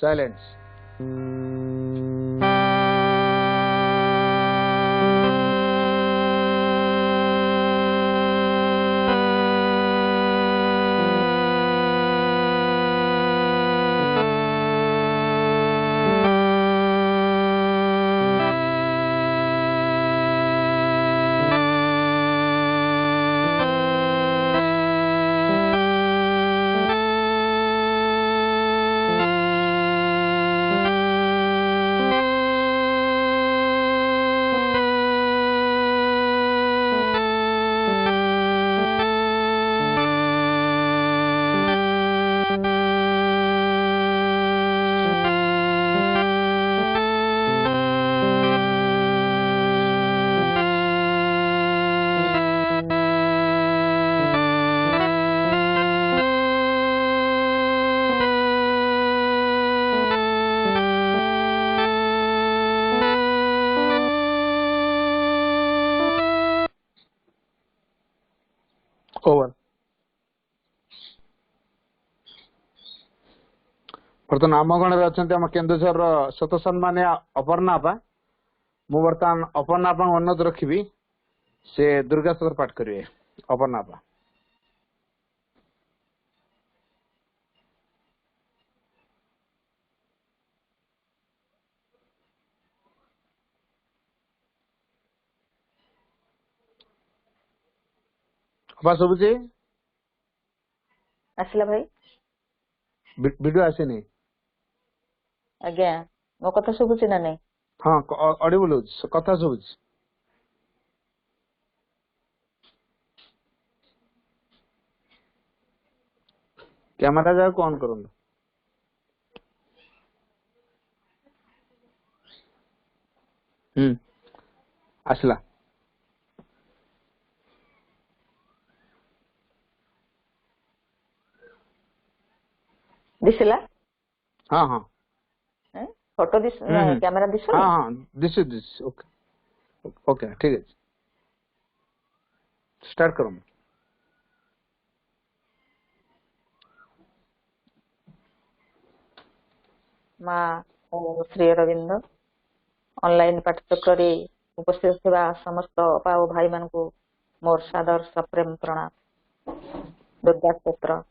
Silence. Over. बर्तमान आम गण अच्छा आम केन्दुझर सत सम्मानिया अपर्णा आपा मु बर्तमान अपर्णा आपा अनुरोध रखी से दुर्गा स्तर पाठ करेंगे। अपर्णा आपा आपा शुभुची आसला भाई वीडियो आसीनी आज्ञा मो कथा शुभुची ना नहीं? हाँ ऑडिबल कथा शुभुची। कैमरा जा ऑन करूँ आसला। दिसला? हाँ हाँ फोटो दिस कैमरा दिस? हाँ हाँ दिस ओके ओके ठीक है स्टार्ट करो। माँ श्री अरविंद ऑनलाइन पाठचक्र उपस्थित थिबा समस्त अपा और भाई मान को मोर सादर सप्रेम प्रणाम। दुर्गा स्तोत्र।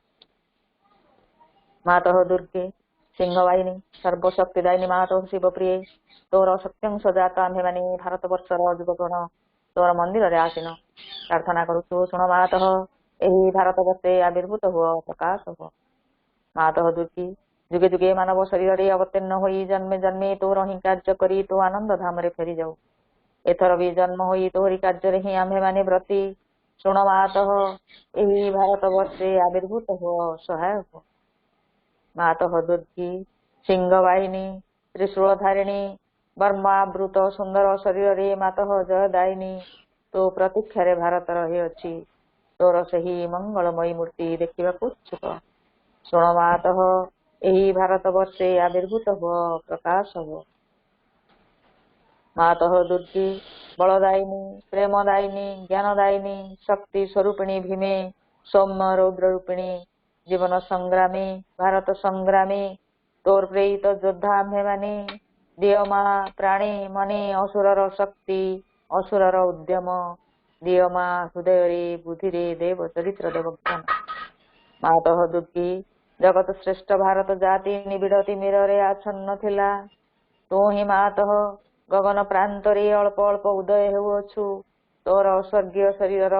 मातः दुर्गे सिंहवाहिनी सर्वशक्तिदायिनी मातः शिवप्रिय तोर सत्यं सजाता आम्भे माने भारत वर्षर युवगण तोर मंदिर रे आसीन प्रार्थना करूछु शुण मातः एही भारत वर्षे आविर्भूत हुआ प्रकाश हो। मातः दुर्गे जुगे जुगे मानव शरीर रे अवतीर्ण होई जन्मे जन्मे तोर ही कार्य करी तो आनंद धाम रे फेरी जाऊ। एथर भी जन्म होई तोहरी कार्य रे ही आम्भे माने व्रती शुण मातः एही भारत वर्षे आविर्भूत हुआ सहाय हो। मातः दुर्गी सिंहवाहिनी त्रिशूलधारिणी वर्मावृत सुंदर शरीर रे मातः जयदायिनी तो प्रतीक्षा भारत रही अच्छी तोर से ही मंगलमयी मूर्ति देखा इच्छुक शुण मातः यही भारत वर्षे आविर्भूत हो प्रकाश हो। मातः दुर्गी बलदायिनी प्रेमदायिनी ज्ञानदायिनी शक्ति स्वरूपिणी भीमे सौम्य रौद्र रूपिणी जीवन संग्रामी भारत संग्रामी तोर प्रेरित योद्धा आम्भे माने दिय मा प्राणी मने असुरर शक्ति असुरर उद्यम दिय मा हृदय रे बुद्धि रे देव चरित्र देव ज्ञान। मातः दुर्गी जगत श्रेष्ठ भारत जाति निबिड़ तिमिर रे आच्छन्न थिला तो ही मातः गगन प्रांत रे अल्प अल्प उदय हेउअछु तोर स्वर्गीय शरीर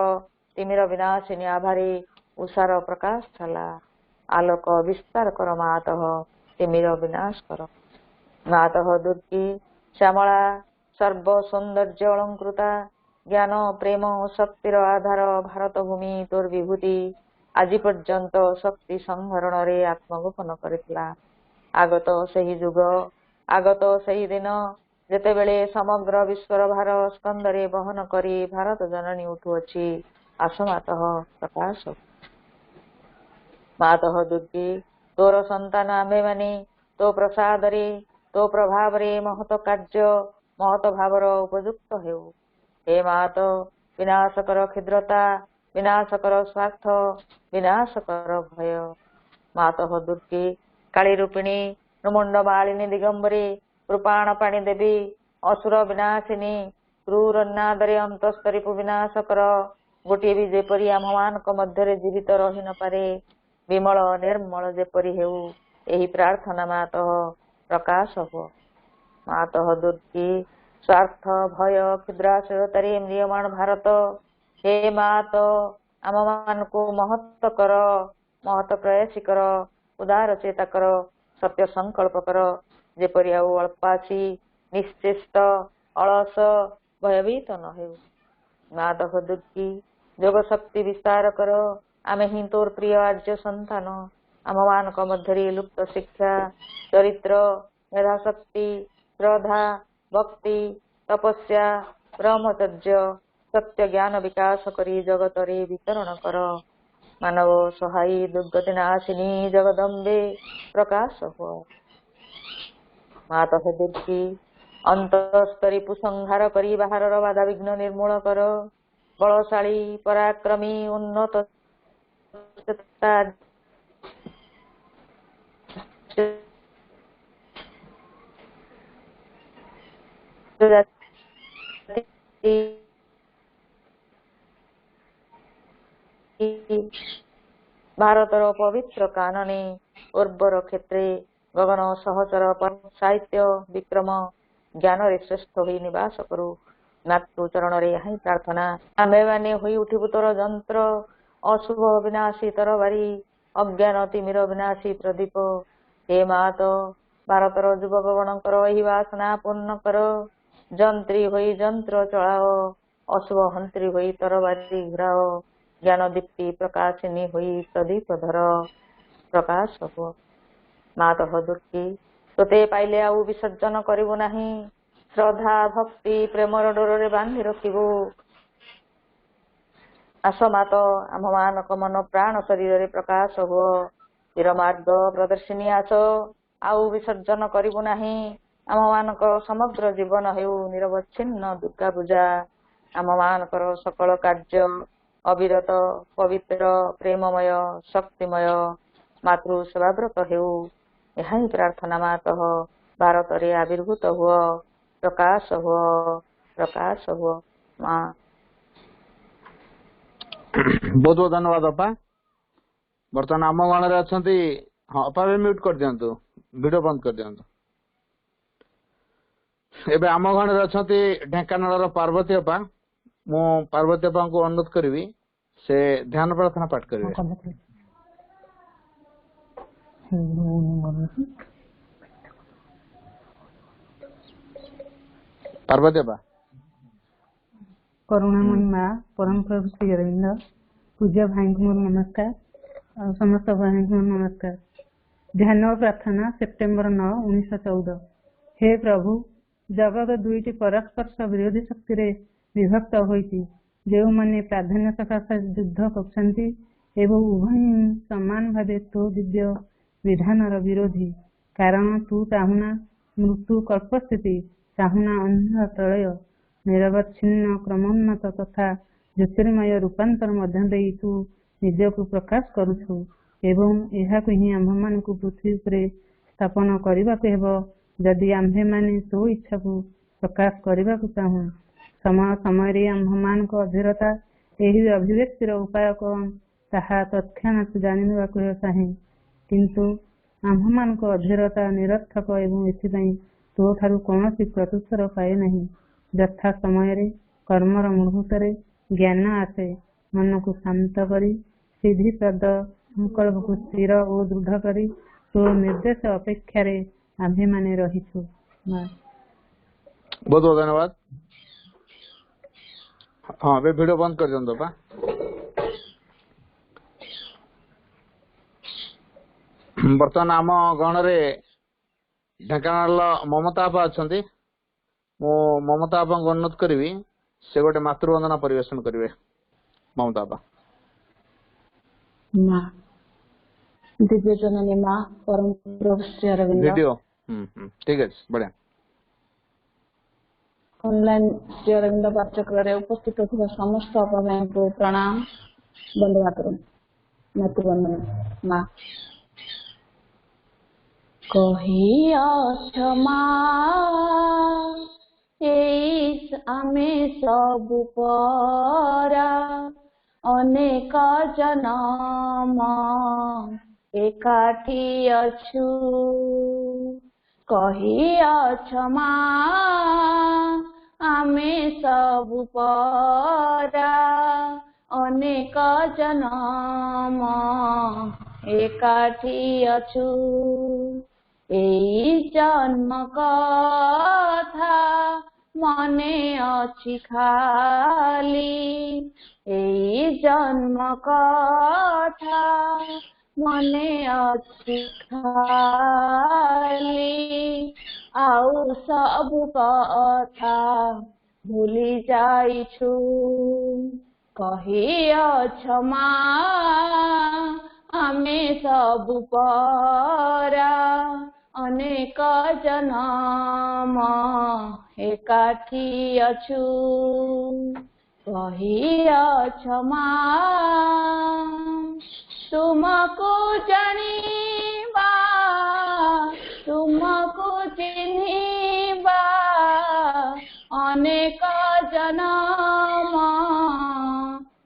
तिमिर विनाशिनी आभारे उषार प्रकाश छला आलोक विस्तार कर मातः तिमिर विनाश कर। मातः दुर्गी श्यामला सर्व सौंदर्य अलंकृता ज्ञान प्रेम शक्तिर आधार भारत भूमि तोर विभूति आज पर्यंत शक्ति संहरण रे आत्मगोपन करितला। आगत सही जुग आगत सही दिन जेते बेले समग्र विश्वर भार स्कंदरे बहन करी भारत जननी उठुअछि आस मातः प्रकाश। मातः दुर्गे तोर संतान आम्भे माने तो प्रसाद रे तो प्रभाव रे महत कार्य महत भावर उपयुक्त हेउ। हे मात विनाश कर क्षुद्रता विनाश कर स्वार्थ विनाश कर भय। मातः दुर्गे काली रूपिणी ब्रह्मांड मालिनी दिगंबरे कृपाण पाणी देवी असुर विनाशिनी क्रूरन्नादरे अंतस्तरीपु विनाश कर गोटे भी जेपरी आम मान मध्य जीवित रही न पारे विमल निर्मल जेपरी हेउ एही प्रार्थना मातः प्रकाश हो। मातः दुर्गी स्वार्थ भय क्षुद्राशय तारी म्रियमाण भारत हे मात आम मान को महत्व कर महत्व प्रयासी कर उदार चेता कर सत्य संकल्प कर जेपरी आउ अल्पासी निश्चेष्ट अलस भयभीत न हेउ। मातः दुर्गी जोग शक्ति विस्तार कर आमे ही तोर प्रिय आर्य संतान आम मान मध्य लुप्त शिक्षा चरित्र मेधा शक्ति श्रद्धा भक्ति तपस्या ब्रह्मचर्य सत्य ज्ञान विकास करी जगत रे वितरण कर मानव सहायी दुर्गति नाशिनी जगदम्बे प्रकाश हो। मातः दुर्गी अंतस्तरी पुसंहार करी बाहर बाधा विघ्न निर्मूल कर बलशाली पराक्रमी उन्नत भारतर पवित्र कानने उर्वर क्षेत्रे गगन सहचर साहित्य विक्रम ज्ञान रे श्रेष्ठ हुई निवास करू। मातृ चरण रे हाई प्रार्थना आमे माने हुई उठिबु तोर जंत्र अशुभ विनाशी तरबारी अज्ञान तिमिर विनाशी प्रदीप हे मात भारतर युवक गणकर एही वासना पूर्ण कर जंत्री होई जंत्र चलाओ अशुभ हंत्री होई तरबारी घुराओ ज्ञान दीप्ति प्रकाशिनी हुई प्रदीप धर प्रकाश हो। मातः दुर्गी तोते पाइले आउ विसर्जन करिबु नाही श्रद्धा भक्ति प्रेमर डोर बांधि रखिबु। आस मात आम मानक मन प्राण शरीर रे प्रकाश हो चिर मार्ग प्रदर्शिनी आस आउ विसर्जन करिबु नाही आम मानक समग्र जीवन हेउ निरवच्छिन्न दुर्गा पूजा आम मानकर सकल कार्य अविरत पवित्र प्रेममय शक्तिमय मातृ सेवाव्रत हेउ यह ही प्रार्थना मातः भारत रे आविर्भूत हुआ प्रकाश हुआ माँ। बहुत बहुत धन्यवाद अपा। बर्तमान आम गण रे अछंती हाँ अपा भी म्यूट कर दियंतु वीडियो बंद कर दियंतु। एबे आम गण रे अछंती ढेंकानाल पार्वती अपा मु पार्वती अपा को अनुरोध करिवि से ध्यान प्रार्थना पाठ करिवे। पार्वती अपा करुणामयी माँ परम प्रभु श्री अरविंद पूज्य भाई को मोर नमस्कार और समस्त भाई को नमस्कार। ध्यान और प्रार्थना सेप्टेम्बर 9, 1914। हे प्रभु जगत दुईटी परस्पर विरोधी शक्ति रे विभक्त होईची जो माने प्राधान्य सकाशे युद्ध करछंती एवं उभय समान भावे तो दिव्य विधानर विरोधी कारण तू चाहुना मृत्यु कल्पस्थिति चाहुना अन्य प्रलय निरवच्छिन्न क्रमोन्नत तथा ज्योतिर्मय रूपांतर मध्य देई तू निजକୁ प्रकाश करुछु एवं एहाकु ही आम्भମାନଙ୍କୁ पृथ्वी उपरे स्थापन କରିବାକୁ ହେବ। ଯଦି आम्भेମାନେ ତୋ ଇଚ୍ଛାକୁ ପ୍ରକାଶ କରିବାକୁ ଚାହୁଁ ସମୟ ସମୟରେ ଆମ୍ଭମାନଙ୍କ ଅଧୀରତା ଏହି ଅଭିବ୍ୟକ୍ତିର ଉପାୟ କଣ ତାହା ତତ୍କ୍ଷଣାତ୍ ଜାଣିନେବାକୁ ଚାହେଁ କିନ୍ତୁ ଆମ୍ଭମାନଙ୍କ ଅଧୀରତା ନିରର୍ଥକ ଏବଂ ଏଥିପାଇଁ ତୋ ଠାରୁ କୌଣସି ପ୍ରତ୍ୟୁତ୍ତର ପାଏ ନାହିଁ। ଯଥା ସମୟରେ କର୍ମର ମୁହୂର୍ତ୍ତରେ ଜ୍ଞାନ ଆସେ ମନକୁ ଶାନ୍ତ କରି ସିଦ୍ଧିପ୍ରଦ ସଂକଳ୍ପକୁ ସ୍ଥିର ଓ ଦୃଢ଼ କରି ତୋ ନିର୍ଦ୍ଦେଶ ଅପେକ୍ଷାରେ ଆମ୍ଭେମାନେ ରହିଛୁ। बहुत बहुत धन्यवाद। हाँ वे वीडियो बंद कर दियंतु बा। बर्तमान आम गण रे ढेंकानाल ममता आपा अछंती मो ममता आपा को अनुरोध करिवि से गोटे मातृवंदना परिवेशन करिवे। ममता आपा माँ दिव्य जननी माँ परम प्रभु श्री अरविंद वीडियो ठीक है बढ़िया। ऑनलाइन श्री अरविंद पाठ्यक्रम रे उपस्थित होता समस्त भाई को प्रणाम वंदना करूं। मातृवंदना माँ କହିଅଛ ମା ଏଇ ଆମେ ସବୁ ପରା ଅନେକ ଜନମ ଏକାଠି ଅଛୁ କହିଅଛ ମା ଆମେ ସବୁ ପରା ଅନେକ ଜନମ ଏକାଠି ଅଛୁ ଏଇ ଜନ୍ମ କଥା ମନେ ଅଛି ଖାଲି ଏଇ ଜନ୍ମ କଥା ମନେ ଅଛି ଖାଲି ଆଉ ସବୁ କଥା ଭୁଲି ଯାଇଛୁ କହିଅଛ ମା ଆମେ ସବୁ ପରା ଅନେକ ଜନମ ଏକାଠି ଅଛୁ କହିଅଛ ମା ତୁମକୁ ଜାଣିବା ତୁମକୁ ଚିହ୍ନିବା ଅନେକ ଜନମ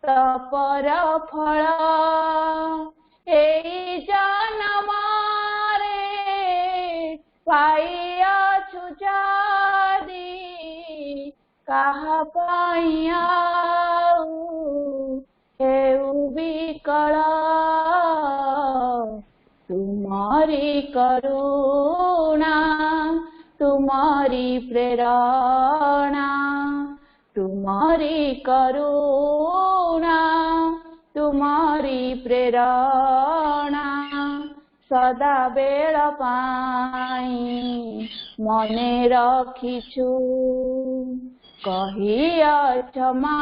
ତପର ଫଳ ଏଇ ଜନମରେ ପାଇଅଛୁ ଯଦି କାହା ପାଇଁ ଆଉ ହେଉ ବିକଳ ତୁମରି କରୁଣା ତୁମରି ପ୍ରେରଣା ତୁମରି କରୁଣା ତୁମରି ପ୍ରେରଣା ସଦାବେଳ ପାଇଁ ମନେ ରଖିଛୁ କହିଅଛ ମା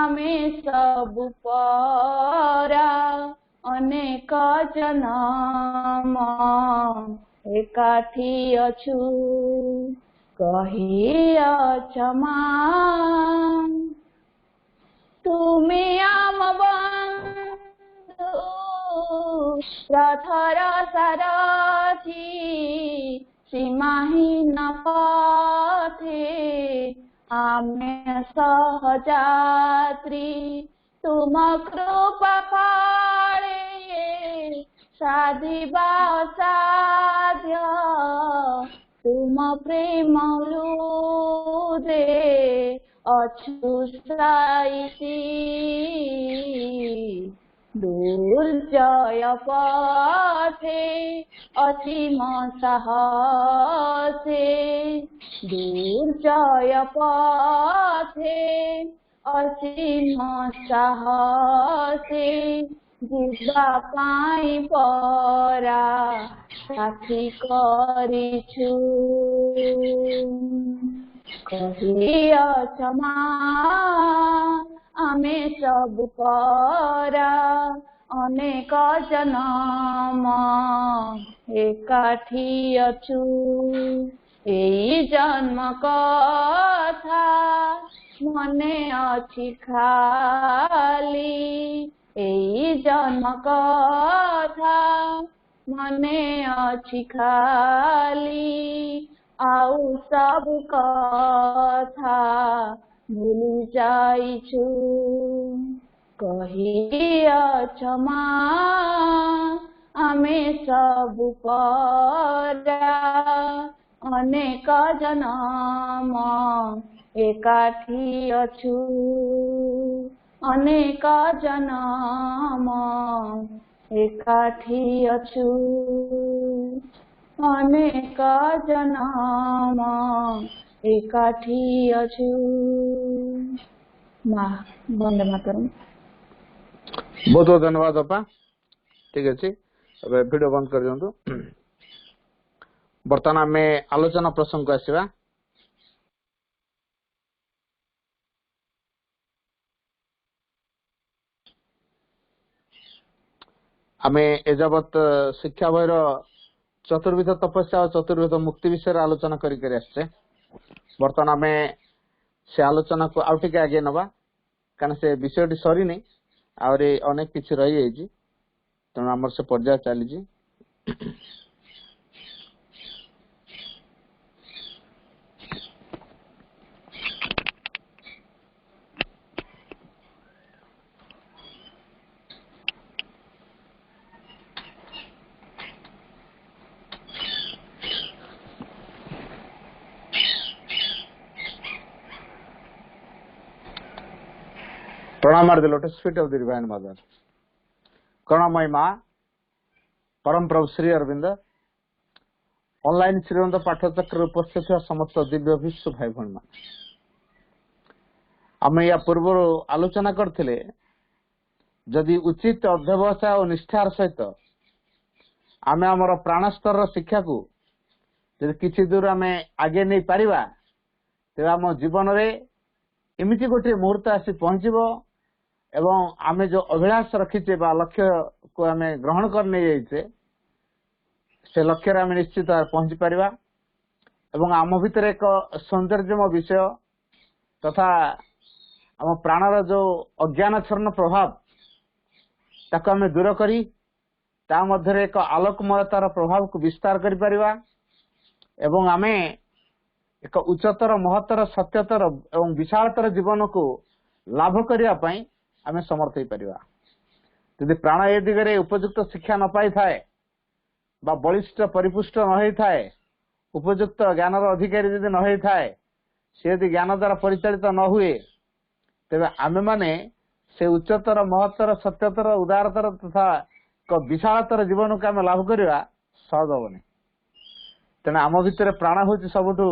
ଆମେ ସବୁ ପରା ଅନେକ ଜନମ ଏକାଠି ଅଛୁ କହିଅଛ ମା ତୁମେ ଆମ ବନ୍ଧୁ ରଥର ସାରଥୀ ସୀମାହୀନ ପଥେ ଆମେ ସହଯାତ୍ରୀ ତୁମ କୃପା ଫଳେ ସାଧିବା ସାଧ୍ୟ ତୁମ ପ୍ରେମ ହୃଦେ ଅଛୁ ସାଇତି ଦୁର୍ଜୟ ପଥେ ଅସୀମ ସାହସେ ଦୁର୍ଜୟ ପଥେ ଅସୀମ ସାହସେ ଯିବା ପାଇଁ ପରା ସାଥୀ କରିଛୁ କହିଅଛ ମା ଆମେ ସବୁ ପରା ଅନେକ ଜନମ ଏକାଠି ଅଛୁ ଏଇ ଜନ୍ମ କଥା ମନେ ଅଛି ଖାଲି ଏଇ ଜନ୍ମ କଥା ମନେ ଅଛି ଖାଲି ଆଉ ସବୁ କଥା ଭୁଲି ଯାଇଛୁ କହିଅଛ ମା ଆମେ ସବୁ ପରା ଅନେକ ଜନମ ଏକାଠି ଅଛୁ ଅନେକ ଜନମ ଏକାଠି ଅଛୁ ଅନେକ ଜନମ ଏକାଠି ଅଛୁ ମା ବନ୍ଦେ ମାତରମ୍। बहुत बहुत धन्यवाद अपा ठीक अच्छे अब वीडियो बंद कर दियंतु बर्तमान आमे आलोचना प्रसंग को आसीबा आमे एजावत शिक्षा भयर चतुर्विध तपस्या और चतुर्विध मुक्ति विषय आलोचना करी आछे बर्तमान आमे से आलोचना को आउ टिके आगे नबा कारण से विषयटी सरी नहीं आउरे अनेक किछि रही जाइछि तेणु आमर से पर्याय चली प्रणाम at the lotus feet of the divine mother. करुणामयी माँ परम प्रभु श्री अरविंद ऑनलाइन श्रीमंत पाठचक्र उपस्थित समस्त दिव्य विश्व भाई भौणी मान आम या पूर्व आलोचना करथिले जदि उचित अध्यवसाय और निष्ठार सहित आमे हमर प्राण स्तर शिक्षा को जदि किछि दूर आमे आगे नहीं पारिबा तेबे आम जीवन रे एमिति गोटे मुहूर्त आसी पहुंचबो एवं आमे जो अभिलाष रखीचे बा लक्ष्य को आमे ग्रहण करने जाइछे से लक्ष्य रे आमे निश्चित पहुंची पारिबा एवं आम भितर एक सौंदर्यमय विषय तथा आम प्राणर जो अज्ञानच्छन्न प्रभाव ताको आमे दूर करी ता मध्यरे एक आलोकमयतार प्रभाव को विस्तार करि पारिबा एवं आमे एक उच्चतर महत्तर सत्यतर एवं विशालतर जीवन को लाभ करिया पई आमे समर्थ होई परिबा। यदि प्राण ए दिगरे उपयुक्त शिक्षा न पाई थाए बा बलिष्ठ परिपुष्ट न होई थाए उपयुक्त ज्ञानर अधिकारी यदि न होई थाए से यदि ज्ञान द्वारा परिचालित न हुए तेबे आमे माने से उच्चतर महत्तर सत्यतर उदारतर तथा एक विशालतर जीवन को आमे लाभ करिबा सहज होबनी। तेना आम भितर प्राण होची सबुठु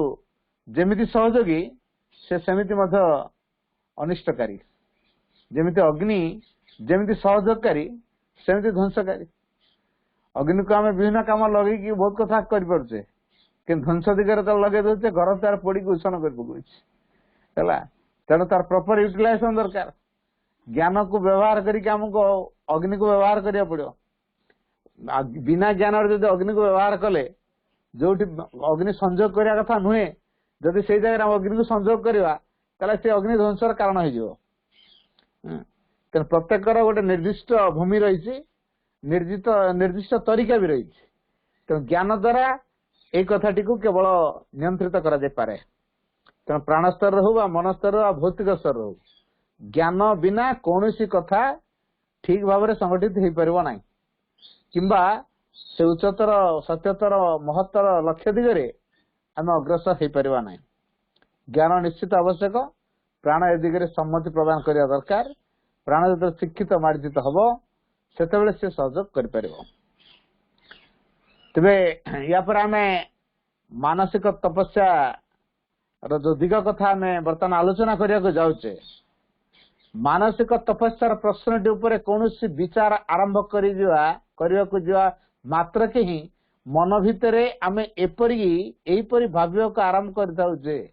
जेमिति सहयोगी से सेमिति मध्य अनिष्टकारी जेमिति अग्नि जेमिति सहयोगकारी सेमिति ध्वंसकारी। अग्नि को आमे विभिन्न काम लगे कि बहुत कथा कर परछे कि ध्वंस दिगरे तो लगे दोचे घर तार पोड़ी को उछन कर पकुछि हला तेणु तार प्रॉपर यूटिलाइजेशन दरकार। ज्ञान को व्यवहार करी हमको अग्नि को व्यवहार करिया पड़ियो। बिना ज्ञान रे जदि अग्नि को व्यवहार कले जोठी अग्नि संयोग करिया कथा नुहे जदि से जगह हम अग्नि को संयोग करवा ताले से अग्नि ध्वंसर कारण हो जिवो। प्रत्येक गोटे निर्दिष्ट भूमि रही निर्दिष्ट तरीका भी रही तेणु ज्ञान द्वारा एक कथाटी को केवल नियंत्रित करा जाय पारे। तेणु प्राण स्तर हो मन स्तर हो भौतिक स्तर हो ज्ञान बिना कौनसी कथा ठीक भाव में संगठित हो पारिबो नाही किंबा से उच्चतर सत्यतर महत्तर लक्ष्य दिगरे आम अग्रसर हो पारिबा नाही। ज्ञान निश्चित आवश्यक। प्राण ए दिगरे सम्मति प्रदान करिया दरकार। प्राण जब शिक्षित मार्जित हबो सेतेबेले से सहयोग करि परिबो। तबे या पर आमे मानसिक तपस्या रो जो दिग कथा में वर्तमान आलोचना करिया को जाउचे मानसिक तपस्यार प्रश्नटी उपरे कौनसी विचार आरंभ करिया को जिवा मात्र के ही मन भितरे आमे एपरी भाव्य को आरंभ कर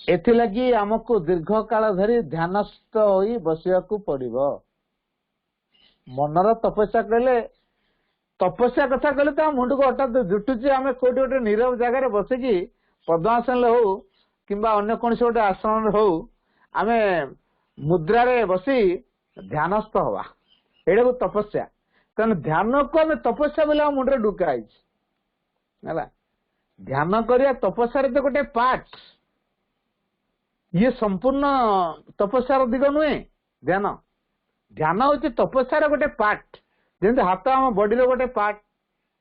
एथिलागी आमको दीर्घ काल धरी ध्यानस्थ होई बसियाकू पड़िबो। मनर तपस्या कहले तपस्या कथा कहले तो मुंड को हठात जुटुची आमे कोठी गोटे नीरव जगह बसिकी पद्मासन हो किंबा अन्य कौन गोटे आसन हो आमे मुद्रा रे बसी ध्यानस्थ हवा एडा को तपस्या कारण ध्यान को आमे तपस्या बोले मुंडरे ढुका है ध्यान करिया तपस्या रे तो गोटे पार्ट ये संपूर्ण तपस्यार दिग नुहे ध्यान ध्यान होची तपस्यार गोटे पार्ट जेमती हाथ आम बॉडी रो गोटे पार्ट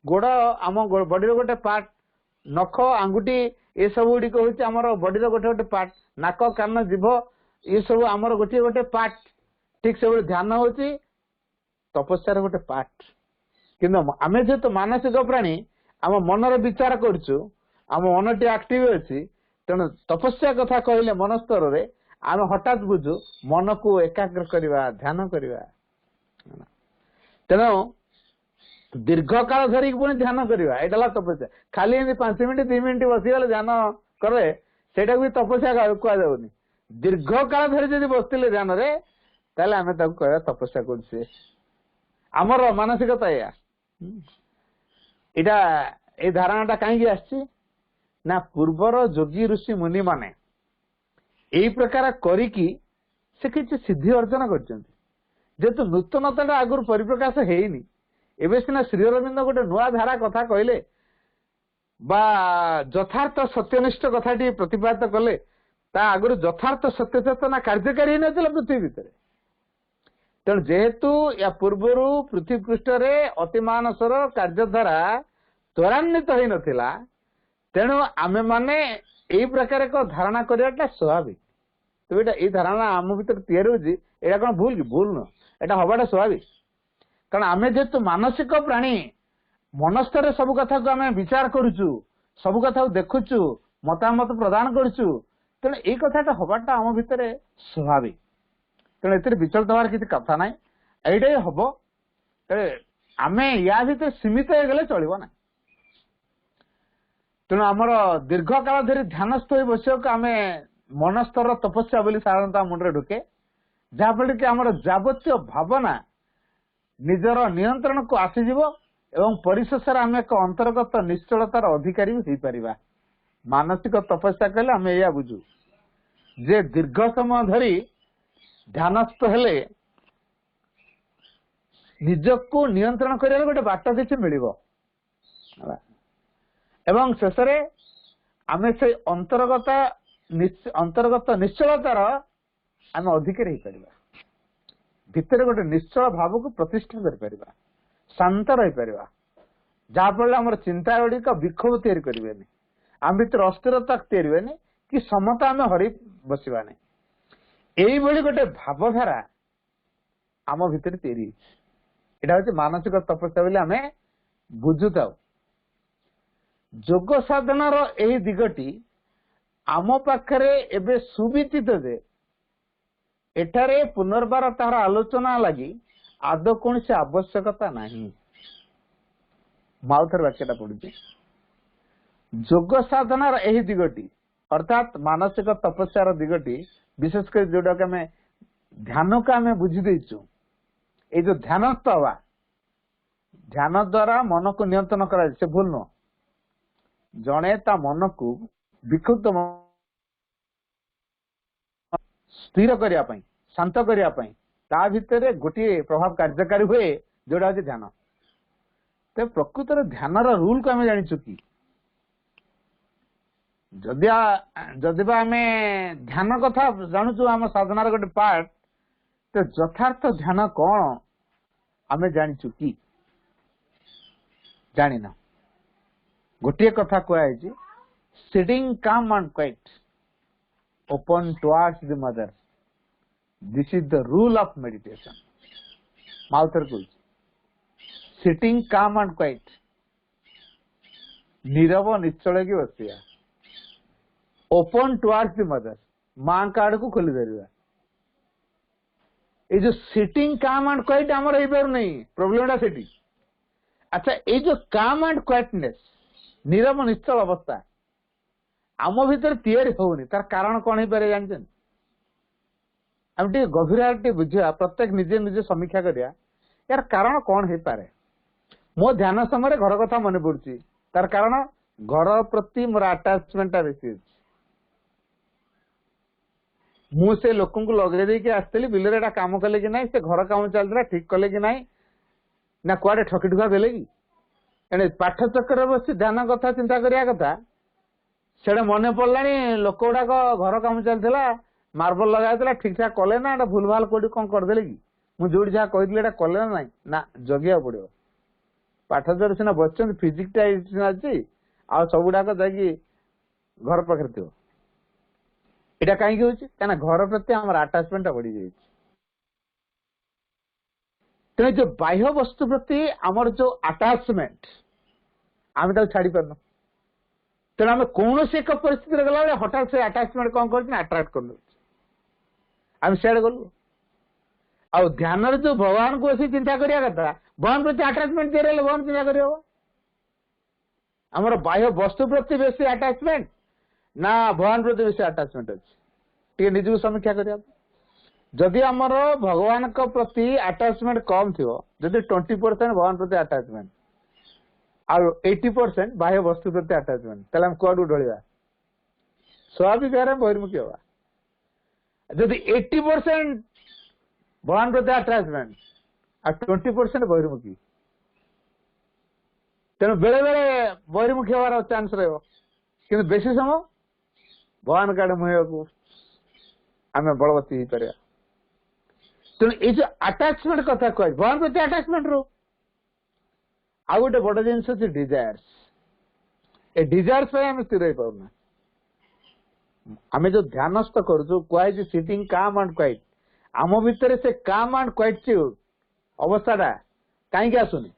गोड़ आम बॉडी रो गोटे पार्ट नख आंगुठी ये सब गुड़िक होची आमर बॉडी रो गोटे गोटे पार्ट नाक कान जीभ ये सब आमर गोटे गोटे पार्ट ठीक से ध्यान होची तपस्यार गोटे पार्ट किंतु आमे जेहेतु मानसिक प्राणी आम मनर विचार करछु आम मनटी एक्टिव अछि तेणु तपस्या कथा कहले मन स्तर रे आम हठात बुझु मन को एकाग्र करवा ध्यान करवा तेणु दीर्घ काल धरिक पुणी ध्यान करवा एटा तपस्या खाली 5 मिनिट 2 मिनिट बसीगले ध्यान करे सेटा भी तपस्या कह जाउनी दीर्घ काल धरी जदि बसतिले ध्यान रे ताले आमे ताको कहया तपस्या करछे आमर मानसिकता या एटा ए धारणाटा काहे आछि ना पूर्वर जोगी ऋषि मुनि माने एई प्रकार करिकी से किछि सिद्धि अर्जन करछन्ति जेतु नूतनता आगुर परिप्रकाश हेइनी एबे सिना श्री अरविंद गोटे नुआ धारा कथा कहले बा यथार्थ सत्यनिष्ठ कथाटी प्रतिपादित कले ता आगुरी यथार्थ सत्य चेतना कार्यकारी नथिला पृथ्वी भितर तेणु जेहेतु या पूर्वर पृथ्वी पृष्ठ अति मानसर कार्यधारा त्वरान्वित हो नथिला तेणु आमे माने एई प्रकार एक धारणा करवाटा स्वाभाविक तो ये धारणा आम भीतर तैयारी होची एटा कोन भूल कि भूल न एटा हबाटा स्वाभाविक कारण आमे जेहेतु मानसिक प्राणी मनस्तर सब कथा को आमे विचार करूचु सब कथा को देखुचु मतामत प्रदान करूचु तेणु ये कथाटा हबाटा आम भीतर स्वाभाविक तेणु ए विचलित हमार किसी कथा ना एटा ही हम आमे या भीतर सीमित हो गले चलो ना तेणु आमर दीर्घ काल धरी ध्यानस्थ हो बस आम मनस्तर तपस्या बोली साधारणतः मुंडे ढुके जहाँफल कि आमर जावतीय भावना निजर नियंत्रण को आसीजिव एवं परिशेष आम एक अंतर्गत निश्चलतार अधिकारी हो पार मानसिक तपस्या कहले आम या बुझू जे दीर्घ समय धरी ध्यानस्थ हेले निजको नियंत्रण करिया गोटे बाट किसी मिलिबो एवं शेष आम से अंतर्गत निश्चलतार आम अधिकारी हो पार भितर गोटे निश्चल भाव को प्रतिष्ठा कर शांत रही पार जहाँफल आम चिंता गुड़िक विक्षोभ तैयारी करें आम भर अस्थिरता तैयारी कि समता आम हर बसवानी यही गोटे भावधारा आम भीतर तैयारी यहाँ हूँ मानसिक तपस्या बोली आम बुझुता जोग साधनार यही दिगटी आम पाखरे एबे सुविदित जे एठारे पुनर्बार तार आलोचना लगी आदौ कौन से आवश्यकता नहीं माउथर वाक्यटा पड़ुଛି जोग साधनार यही दिगटी अर्थात मानसिक तपस्यार दिगटी विशेषकर जोटा कि आम ध्यान को आम बुझी देचु ये जो ध्यानस्थ हवा ध्यान द्वारा मन को नियंत्रण करा से भूल नुह जड़े ता मन को विक्षुब्ध स्थिर करने शांत करने ता भितर गोटे प्रभाव कार्यकारी हुए जोड़ा हूँ ध्यान तो प्रकृत ध्यान रूल को आम जाचु कि जदि आम ध्यान कथा जानूचु आम साधनार गोटे पार्ट तो यथार्थ ध्यान कौन आम जाचु कि जानिना गोटे कथा कहुई sitting calm and quiet open towards the mother this is the rule of meditation mother को सिटिंग काम एंड क्वाइट नीरव निश्चल की बसिया ओपन टुवर्ड्स द मदर मां का आड़ को खोली धरवा ये जो सिटिंग काम एंड क्वाइट आमर हो पार नहीं प्रोब्लेम सेठी अच्छा ये जो काम एंड क्वाइटनेस नीरव निश्चल अवस्था आम भीतर तैयारी होनी तार कारण कौन हो पारे जानते आम टे गभीर बुझा प्रत्येक निजे निजे समीक्षा करिया यार कारण कौन हो पारे मो ध्यान समय घर कथा मन पड़ुची तार कारण घर प्रति मोर अटैचमेंट बेसी अच्छी मु से लोक लगे देके आसती बिलरे एटा काम कले कि ना से घर काम चलता ठीक कले कि ना ना कुआडे ठकी ठुका देले कि एने पाठ चक्र बस ध्यान कथा चिंता करिया कथा से मन पड़ा लोक गुड़ाक घर काम चलता मार्बल लगा ठीक ठाक कले ना भूल भाल कौटी कौन करदे कि मुझे जहाँ कही कले ना ना जगिया पड़ो पाठ द्वारा सीना बस फिजिक्टा अच्छी आ सब गुड़ाक जाकि घर पाखे थो यहाँ कहीं होना घर प्रति आम आटाचमेंट बढ़ी जाए तेणु जो बाह्य वस्तु प्रति आमर जो आटाचमेंट आम छाड़ी पार तेणु आम कौन से एक परिस्थिति गला हठात से आटाचमेंट कौन कर अट्राक्ट कर आम सियाड़े गलु आ ध्यान जो भगवान को अच्छी चिंता करिया कथा भगवान प्रति आटाचमेंट दे रहे भगवान चिंता कर आमर बाह्य वस्तु प्रति बेसी आटाचमेंट ना भगवान प्रति बेसी आटाचमेंट अच्छे निजी समीक्षा करिया जदि आमर भगवान को प्रति आटाचमेंट कम थी जदि 20% भगवान प्रति आटाचमेंट आ 80% बाह्य वस्तु प्रति आटाचमेंट ताले हम कुआडू ढलिया स्वाभाविक बहिर्मुखी हवा जदि 80% भगवान प्रति आटाचमेंट आ 20% बहिर्मुखी तेणु बेले बेले बहिर्मुखी हमार चांस रहा कि बेसी समय भगवान काड़े मुहैया को आम बलवती हो पार। तेणु ये जो आटाचमेंट कथा कह भगवान प्रति आटाचमेंट रो आ गोटे बड़ जिन डिजायर्स ए डिजायर्स आम स्थिर हो पाना आम जो ध्यानस्थ करुचु कहुई सिटिंग काम एंड क्वाइट आम भितर से काम एंड क्वाइट्यूड अवस्था कहीं आसुनी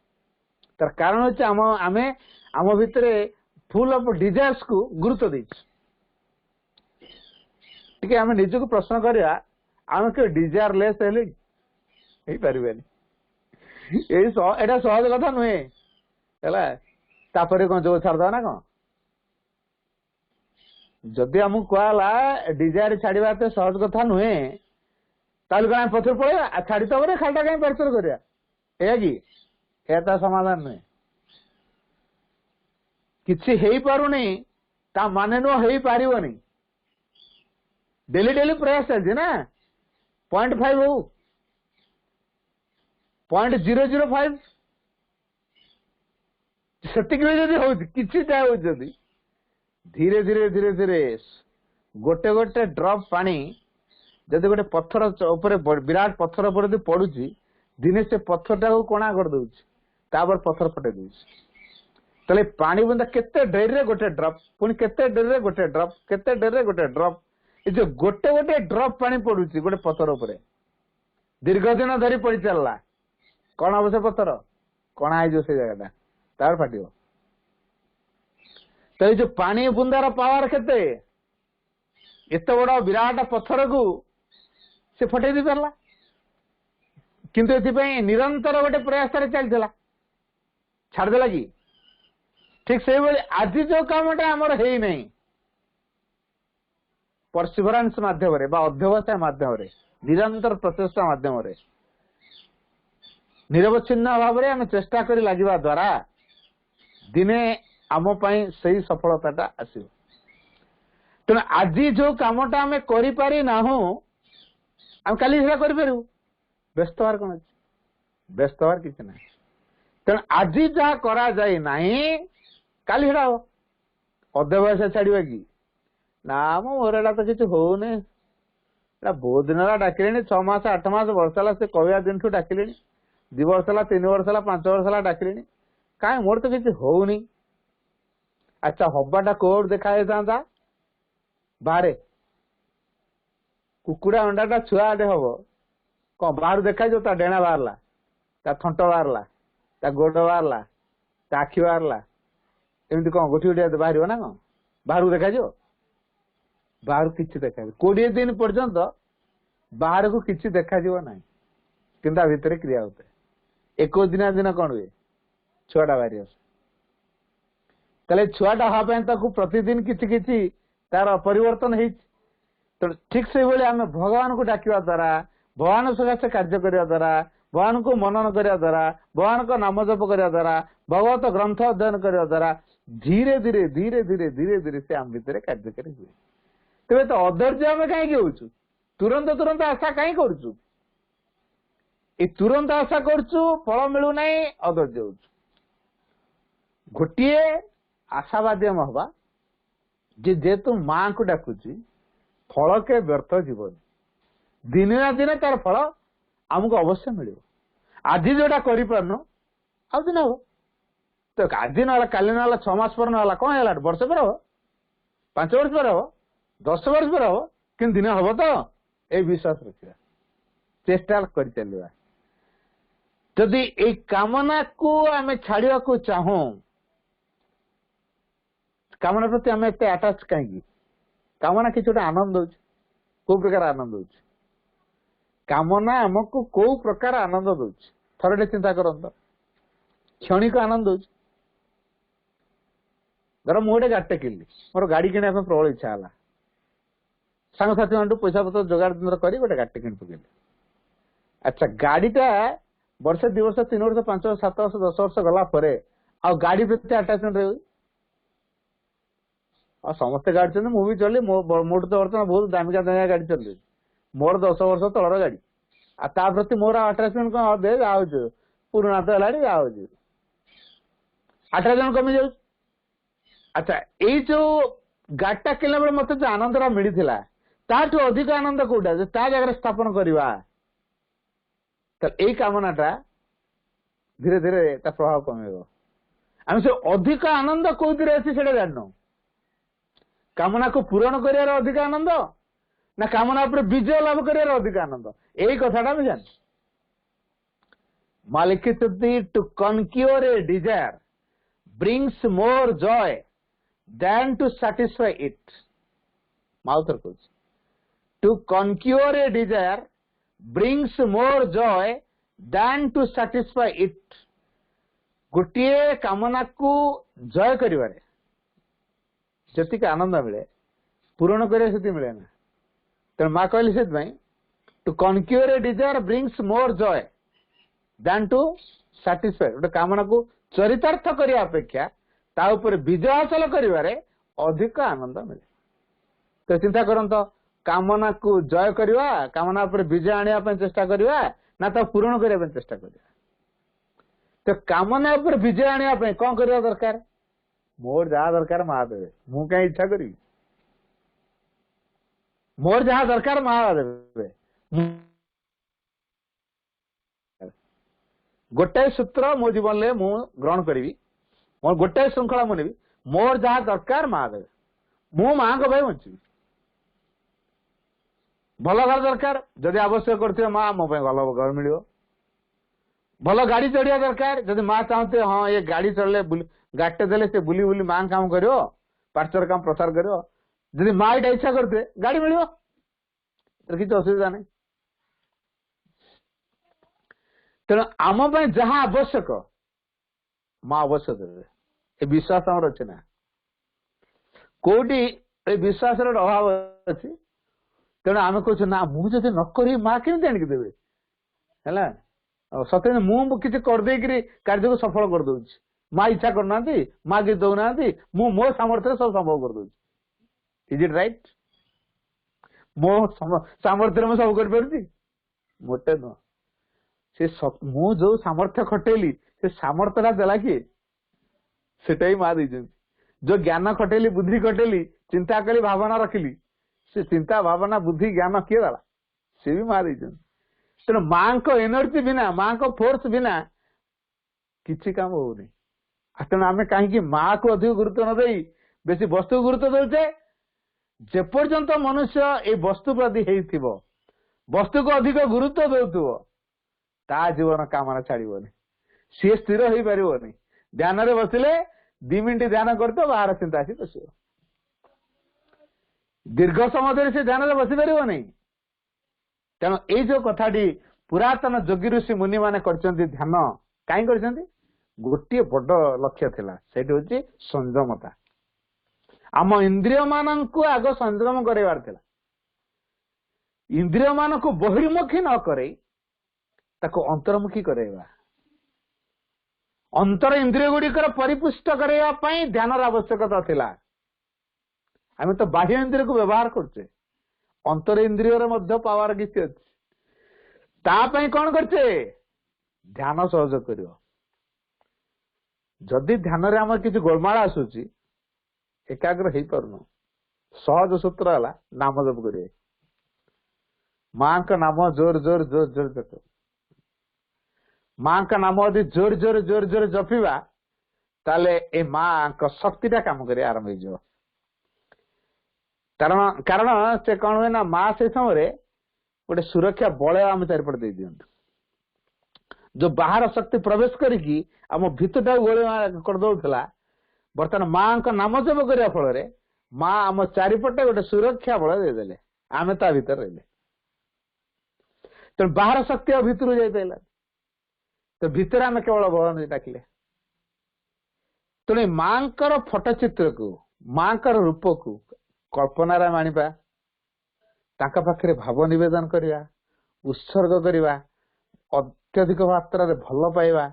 तार कारण होचे आम भितर फुल ऑफ डिजायर्स को गुरुत्व देके आम निज को प्रश्न करिया आम के डिजायर लेस हो पारे एटा सहज कथा नुहे तापर कौन जो छाड़दा ना कौन जदि आमको कहला डिजायर छाड़ा तो सहज कथा नुहे ताल कौन पथर पड़ेगा छाड़ी तो खालटा कहीं परिचय करिया कि यह समाधान नुहे किसी हो पारुनी ता माने नुह हो पारिबनी डेली डेली प्रयास चलती ना 0.5 हो 0.005 से धीरे धीरे धीरे धीरे गोटे गोटे ड्रॉप पानी जदि गोटे पत्थर ऊपर विराट पत्थर पर पड़ुची दिने से पत्थर टाक कणा कर दूपर पत्थर फटे दूसरे पानी बुंदा केते डेरी गोटे ड्रॉप पुणी केते डेरी गोटे ड्रॉप केते डेरी गोटे ड्रॉप ये जो गोटे गोटे ड्रॉप पानी पड़ुची गोटे पत्थर उपर दीर्घ दिन धरी पड़ चलला कौन हम से पत्थर कणा हो से जगह तार फाट तो ये जो पानी बुंदार पावर केते एत बड़ विराट पत्थर को से फटे दी पारला किंतु एथि निरंतर गोटे प्रयास चलता छाड़देला कि ठीक से आज जो कामटा आमर है नहीं परसिवरांस माध्यम अध्यवसाय माध्यम निरंतर प्रचेषा माध्यम निरवच्छिन्न भाव में आम चेष्टा कर लगे द्वारा दिने आम से सफलता आसो तेना आज जो कामटा आम करना आम काली कर व्यस्त हर कौन अच्छे व्यस्त हर किसी ना तेना आज जहाँ करा जाए नहीं काली हम अध्यवसाय छाड़ा कि ना मोर एटा तो किसी होने बहुत दिन डाकिले 6 मास 8 मास वर्ष है से कहवा दिन ठू डाकिले 2 वर्ष है 3 वर्ष है 5 वर्ष है डाकिले कहीं मोर तो किसी होनी अच्छा हबाटा कोड देखा था बाहर कुकुड़ा अंडाटा छुआटे हम कौन बाहर देखा जो डेणा बाहरला थंट बाहरला गोड़ बाहरला आखि बाहरला एमती कौन गोटी गोटिया बाहर ना कौन बाहर देखा बाहर किसी देखा 20 दिन पर्यंत बाहर को किसी देखा ना कि भितर क्रिया होता है 21 दिन कौन हुए छुआटा बाहरी आस ताले छुआटा हाँ प्रतिदिन किसी किसी तार परिवर्तन हो तो ठीक से आम भगवान को डाकिवा द्वारा भगवान सकाशे कार्य करने द्वारा भगवान को मनन करने द्वारा भगवान को नाम जप करने द्वारा भगवत ग्रंथ अध्ययन करने द्वारा धीरे धीरे धीरे धीरे धीरे धीरे से आम भितर कार्यकारी हुए तेरे तो अधैर्य आम कहीं हो तुरंत तुरंत आशा कहीं करुचु तुरंत आशा करुचु फल मिलूना अधैर्य हो गोटे आशावादी आम हवा जेहेतु माँ को डाकुची फल के व्यर्थ जीवन दिने ना दिने तार फल आमको अवश्य मिल आज जोटा कर दिन हम तो आज ना काली ना 6 मास पर ना कौन है वर्ष पर हम 5 वर्ष पर हम 10 वर्ष पर हम कि दिन हम तो ये विश्वास रखा चेष्टा कर चलवा जदि ए कामना को आम छाड़ा को चाहूं कामना प्रति आम एत आटाच कहीं कामना किसी गोटे आनंद हो कौ प्रकार आनंद हो कामना आमको कौ प्रकार आनंद दौ थे चिंता करत क्षणिक आनंद हो धर मुझे गाड़ी किणली मोर गाड़ी किणा प्रबल इच्छा है सांगसाथी मान पैसा पत्र जोगाड़ कर गोटे गाड़ी किण पकड़ अच्छा गाड़ीटा वर्ष 2 वर्ष 3 वर्ष 5 वर्ष 7 वर्ष 10 वर्ष गला आ गाड़ी प्रति आटाचमेंट रही समस्ते गाड़ी चलते मुझे चल मोट तो बर्तमान बहुत दामिका दामिका गाड़ी चल मोर 10 वर्ष तलर गाड़ी प्रति मोर आटाचमेंट कौन दे जाऊ पुराणा तो है जाऊ 8 जन कमी जाऊ। अच्छा ये जो गाड़ीटा किनला बेले मत जो आनंदरा मिलता ताठू अधिक आनंद कौटा ता जगह स्थापन करवा कामनाटा धीरे धीरे ता प्रभाव कमेब। आम से अधिक आनंद कौन अच्छी से जान कामना को पूरण कर अधिक आनंद ना कामना पर विजय लाभ कर अधिक आनंद यही कथाटा मैं जान माँ लिखिं to conquer a desire brings more joy than to satisfy it। Mother कुछ to conquer a desire brings more joy than to satisfy it। गोटे कामना को जय करिवारे जति का आनंद मिले पूर्ण करे सेति मिले ना। तो माँ कहली से to conquer a desire brings more joy than to satisfy। गोटे कामना को चरितार्थ करिया अपेक्षा ता ऊपर विजय हासिल करिवारे अधिक आनंद मिले। तो चिंता करंत कामना को जय करवा कामना पर विजय आनिया पे चेष्टा करवा ना तो पूर्ण करने पे चेष्टा करवा। तो कामना पर विजय आनिया पे कौन करवा दरकार मोर जहाँ दरकार माँ देवे मु कहीं इच्छा करी मोर जहाँ दरकार माँ देवे। गोटे सूत्र मो जीवन में मु ग्रहण करी मोर गोटे श्रृंखला मुनि मोर जहाँ दरकार माँ देवे मु माँ को भाई बची भल घर दरकार जदि आवश्यक करते माँ मो भल घर मिल भल गाड़ी चढ़िया दरकार जदि माँ चाहते हाँ ये गाड़ी चढ़ले गाड़टे देले से बुली बुली माँ काम कर पार्चर काम प्रचार कर जदि माँ यहाँ इच्छा करते गाड़ी मिल किसी असुविधा नहीं। तेणु आम जहाँ आवश्यक माँ अवश्य देवे विश्वास आम अच्छे ना कोटी विश्वास अभाव अच्छी। तेणु आम कह ना मुझे न करी माँ केमी आणिक देवे है सत्य मुझे करदे कार्य को सफल कर दौर माँ इच्छा करना माँ किसी दौना मु मो सामर्थ्य सब संभव कर दौर इज इट राइट मो सामर्थ्य में सब कर मोटे नुह से मु जो सामर्थ्य खटेली से सामर्थ्य देला किए सेटा ही माँ दी जो ज्ञान खटेली बुद्धि खटेली चिंता कली भावना रखिली से चिंता भावना बुद्धि ज्ञान किए देला से भी माँ दी तेणु माँ को एनर्जी बिना माँ को फोर्स बिना किसी काम होनी। तेणु आम कहीं माँ को अधिक गुरुत्व न दे बेसी वस्तु गुरुत्व दौचे जेपर्यंत मनुष्य ये वस्तु प्रति वस्तु को अधिक गुरुत्व दौथुव ता जीवन कामना छाड़बनी सी स्थिर हो पारनी। ध्यान रे बसिले 2 मिनिट ध्यान करते बाहर चिंता आसी बस दीर्घ समय से ध्यान रे बसी पार नहीं। तेणु ये जो कथाटी पुरातन योगी ऋषि मुनि माने ध्यान कहीं गोटे बड़ लक्ष्य थिला सेठी होची संयमता। आम इंद्रिय मान को आग संयम करार थिला इंद्रिय मान को बहिर्मुखी न करे ताको अंतर्मुखी कराइबा अंतर इंद्रिय गुड़िकर परिपुष्ट करने ध्यान आवश्यकता थिला। आम तो बाह्य इंद्रिय को व्यवहार करचे अंतर इंद्रिय पावर किसी अच्छी कौन करचे ध्यान सहयोग कर जदि ध्यान रे आम किसी गोलमाल आसूची एकाग्र हो पारन सहज सूत्र है नाम जप करें माँ का नाम जोर जोर जोर जोर जप माँ का नाम यदि जोर जोर जोर जोर जपिवा ताले ए माँ का शक्तिटा काम करे आरंभ हो कारण से कौन हुए ना माँ से समय गोटे सुरक्षा बलय आम चारिपट दे दियंतु जो बाहर शक्ति प्रवेश करिकी आम भितरटा गोल कर दौला बर्तमान माँ का नाम जप करने फल माँ आम चारिपटे गोटे सुरक्षा बल देदेले आम ता भीतर रही तेणु बाहर शक्ति भितर जाइला तो भीतर आम केवल बल डाकिले। तेणु माँ फटचित्र को माँ रूप को कल्पना आनिबा तांका पाखरे भाव निवेदन करिया उत्सर्ग करिया अत्यधिक मात्रा भल पाइबा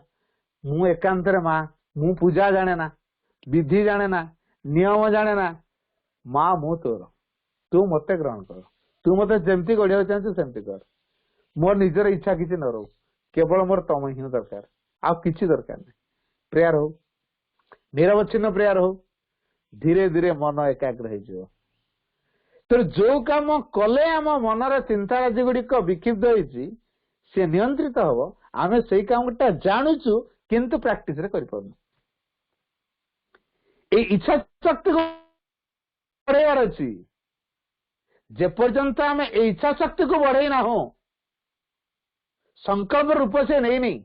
मु एकांतरे माँ मु पूजा जाने ना विधि जाने ना नियम जाने ना माँ मु तोर तू मते ग्रहण कर तू मते जेमती गढ़िया चाहते सेमती कर मोर निजर इच्छा किसी न रो केवल मोर तम ही दरकार आ किसी दरकार नहीं प्रेयर हो निरवच्छिन्न प्रेयर हो धीरे धीरे मन एकाग्र हो तो जो काम कले आम मनर चिंताराजी गुड़िक विक्षिप्त होती सी नियंत्रित हम आम से कामटा जानूचु किंतु प्रैक्टिस रे कर पारनु इच्छा शक्ति को बढ़ार अच्छी जेपर्यंत आम इच्छा शक्ति को बढ़े ना हो संकल्प रूप से नहीं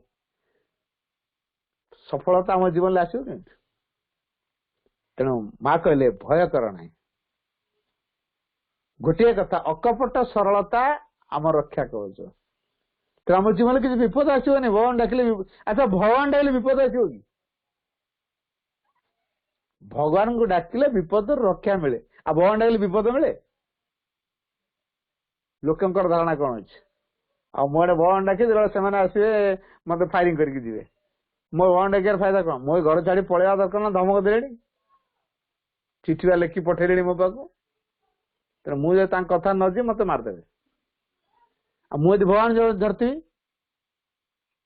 सफलता आम जीवन में आसो तेणु माँ कहले भय कर ना गोटे कथा अकपट सरलता आम रक्षा कवच तो आम जीवन किसी विपद आसोनी भगवान डाकिले अच्छा भगवान डाकिले विपद आसो कि भगवान को डाकिले विपद रक्षा मिले आ भगवान डाकिले विपद मिले लोकंकर धारणा कौन अच्छे आ मुझे भगवान डाकी से आसवे मत फायरिंग करके जीवे मो भगवान डाकियार फायदा कौन मो घर छाड़ी पलैया दरकार ना धमक दे चिठिया लेखि पठेली मो पाक तेना मुझे कथा न जी मत मारदेवे मुझे भगवान जो धरती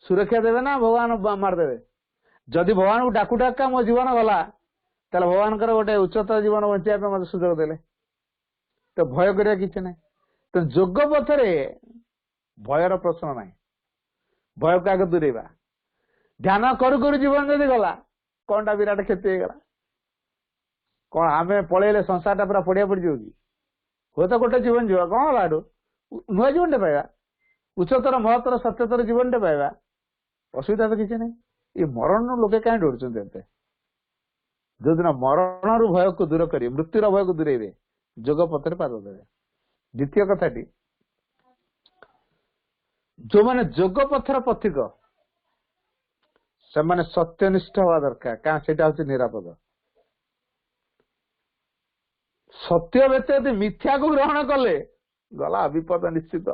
सुरक्षा देवे ना भगवान मारदेवे जदि भगवान को डाकू डाका मो जीवन गला ताले भगवान गोटे उच्चतर जीवन बचाई मत सुजोग देले तो भय करिया किछि ना तो जोग पथरे भयर प्रश्न ना भय को आगे दूरेबा ध्यान करू जीवन जदि गला कौनटा विराट क्षति गला कौन आम पलैले संसारटा पूरा पड़िया पड़ जाओ कि हो तो गोटे जीवन जीवा कौन है नुआ जीवन टे पाइबा उच्चतर महतर सत्यतर जीवन टे पाइबा असुविधा तो किसी नहीं ये मरण लोके कहीं डरते जो दिन मरण रु भय को दूर करेंगे मृत्युर भय को दूरेबे जोग पथरे पाद देवे द्वितीय कथाटी जो माने जोग पथर पथिक से माने सत्यनिष्ठ हवा दरकार क्या सेटा होची निरापद सत्य व्यतीत यदि मिथ्या को ग्रहण कले गला विपद निश्चित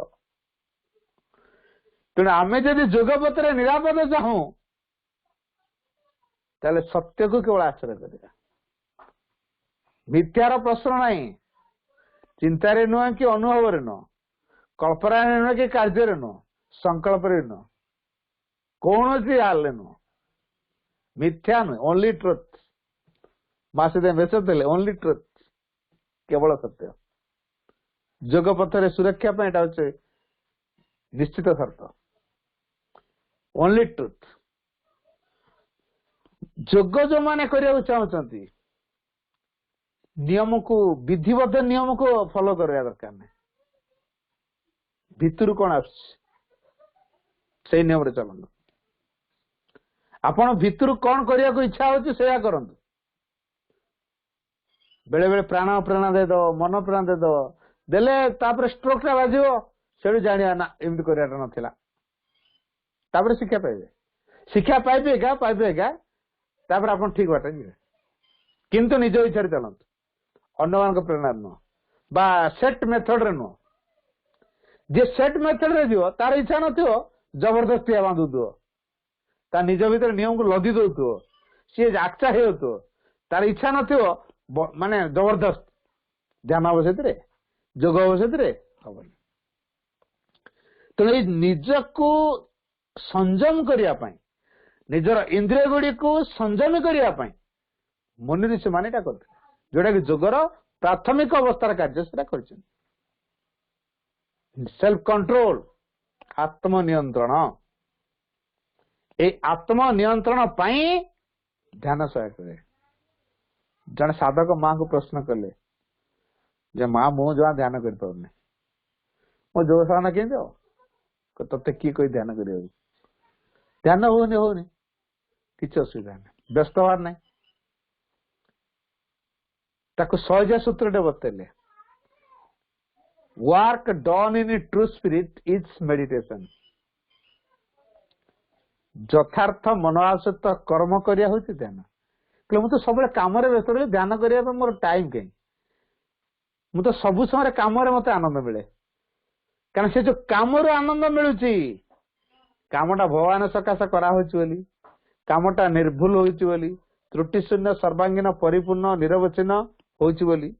तेणु आमे जदि जोग पथरे निरापद चाहूं ताले सत्य को केवल आश्रय करिया मिथ्यार प्रश्न नहीं चिंतारे नुह कि अनुभव नुह कल्पना नुह कि कार्य नुह संकल्प नुह कौन सी हाल नुह मिथ्या नुह ओनली ट्रुथ मासे मेसेज देले ओनली ट्रुथ केवल सत्य जोग पथरे सुरक्षा पे निश्चित शर्त ओनली ट्रुथ जोग जो माने करिया चाहते नियम को विधिबद्ध नियम को फॉलो करवा दरकार नहीं भितर कौन आसे नियम चलु आपण भितर कौन करने को इच्छा होची से करंतु बेले बेले प्राण प्रेरणा दे दो मन प्रेरणा दे दो देले तापर स्ट्रोक टा बाजियो सेडू जानिया ना एमती करियाटा नथिला तापर शिक्षा पाइबे का तापर आपण ठीक बाटे जिवे किंतु निज इच्छा रे चलंतु अन्य मान प्रेरणा नुह बा सेट मेथड रे नुह जे सेट मेथड रे जीव तार इच्छा नथियो जबरदस्ती बांधु दो ता निज भीतर नियम को लदी दो सी आक्चा हो तार इच्छा नथियो माने जबरदस्त ध्यान हम से जोग हम से हम तेणु निज को संयम करने निजर इंद्रिय गुड़ी को संयमी करने मुनि ऋषि माने करते जोटा कि जोगर प्राथमिक अवस्थार कार्य कर सेल्फ कंट्रोल आत्मनियंत्रण आत्मनियंत्रण ध्यान सहायक करे जन साधक माँ को प्रश्न कले जे माँ मु जहाँ ध्यान कर पारे मो जो साधना के ते किए कोई ध्यान कर ध्यान होनी किसी असुविधा नहीं व्यस्त हवार नहीं ताको सहज सूत्र बतेले work done in true spirit is meditation यथार्थ मनोभाव सहित कर्म करिया होची ध्यान मुझे सब कम व्यस्त रही ध्यान करने मोर टाइम कहीं मुझे सब समय कम मत आनंद मिले कारण से जो कम आनंद मिलूँ कामटा भगवान सकाश कराई कामटा निर्भुल होली त्रुटि शून्य सर्वांगीन परिपूर्ण निरवच्छिन्न होली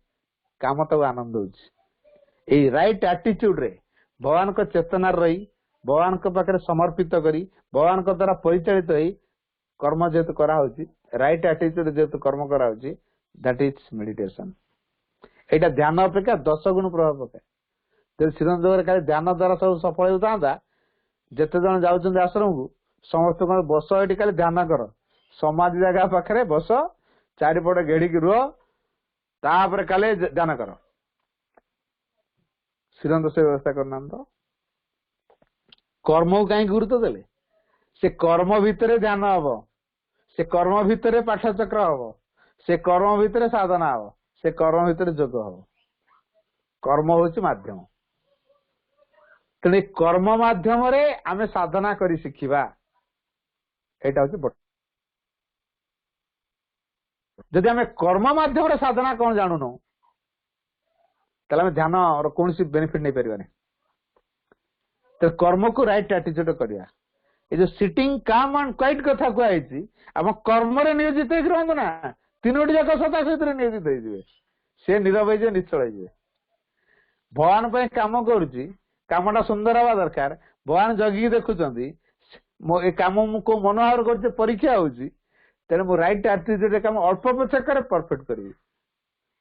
काम तक आनंद हो राइट एटीट्यूड रे भगवान को चेतना रही भगवान को पाखे समर्पित करी भगवान को द्वारा परिचालित हो कर्म जेहेतु कराउछि राइट एटीट्यूड जेहेतु कर्म कराउछि दैट इज मेडिटेशन एटा ध्यान अपेक्षा 10 गुण प्रभाव पकाए जब श्रीरंग देव खाली ध्यान द्वारा सब सफल होता जेते जन जाउछन आश्रम को समस्त बस एटी खाली ध्यान कर समाधि जगह पाखरे बस चारिपटे घेड़ी की रुह तापर काले ध्यान कर श्रीरंग से व्यवस्था करना तो कर्म को कहीं गुरुत्व देले से कर्म भितर ध्यान हम से कर्म भितर पाठचक्र हम से कर्म भितर साधना हम से कर्म भितर जोग हम कर्म होची माध्यम तेणु कर्म माध्यम रे आमे साधना करी शिखिबा एटा होची बट जदि आमे कर्म माध्यम रे साधना कोन जानुनो तले आमे ध्यान और कोनसी बेनिफिट नहीं परिबानी तो कर्म को राइट एटीट्यूड करिया ए जो सिटिंग काम एंड क्वाइट कथा कहैछि हम कर्म रे नियोजित होई रहंद ना तीनोटी जाक सता सहित नियोजित होई जिवे से नीरव जे निश्चल होई जिवे भगवान पे काम करूची कामटा सुंदर हवा दरकार भगवान जगी देखुचंदी मो ए काम को मनोहर करछे परीक्षा होउची तेरे मो राइट एटीट्यूड रे काम अल्प पछे करे परफेक्ट करी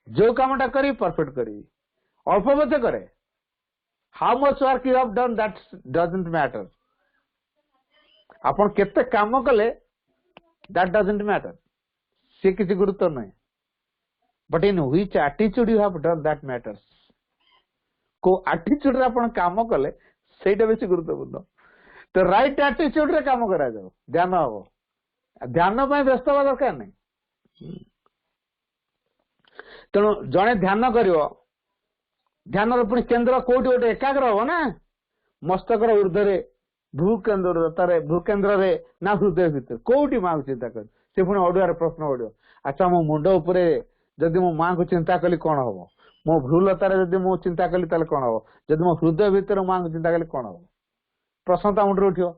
जो कामटा करी परफेक्ट करी अल्प पछे करे how much work you have done that doesn't matter आपण केते काम कले दैट डजंट मैटर से किसी गुरुत्व नहीं but in which attitude you have done that matters को एटीट्यूड रे आपण काम कले सेटा बेसी गुरुत्वपूर्ण तो राइट एटीट्यूड रे काम करा जाओ ध्यान हो ध्यान पे व्यस्त हवा दरकार नहीं तेणु जड़े ध्यान करिवो ध्यान पुणी केन्द्र कोटी गोटे एकाग्र हो ना मस्तकर ऊर्ध्वे भूकेन्द्र रे ना हृदय भीतर कोटी माँ को चिंता कर से पुणी ओडुआर प्रश्न ओडियो अच्छा मो मुंड उपरे जदि मो माँ को चिंता कली कौन हम मो भ्रूलतार जदि मो चिंता कली ताले कौन हम जदि मो हृदय भीतर माँ को चिंता कली कौन हम प्रश्न ता मुंड उठियो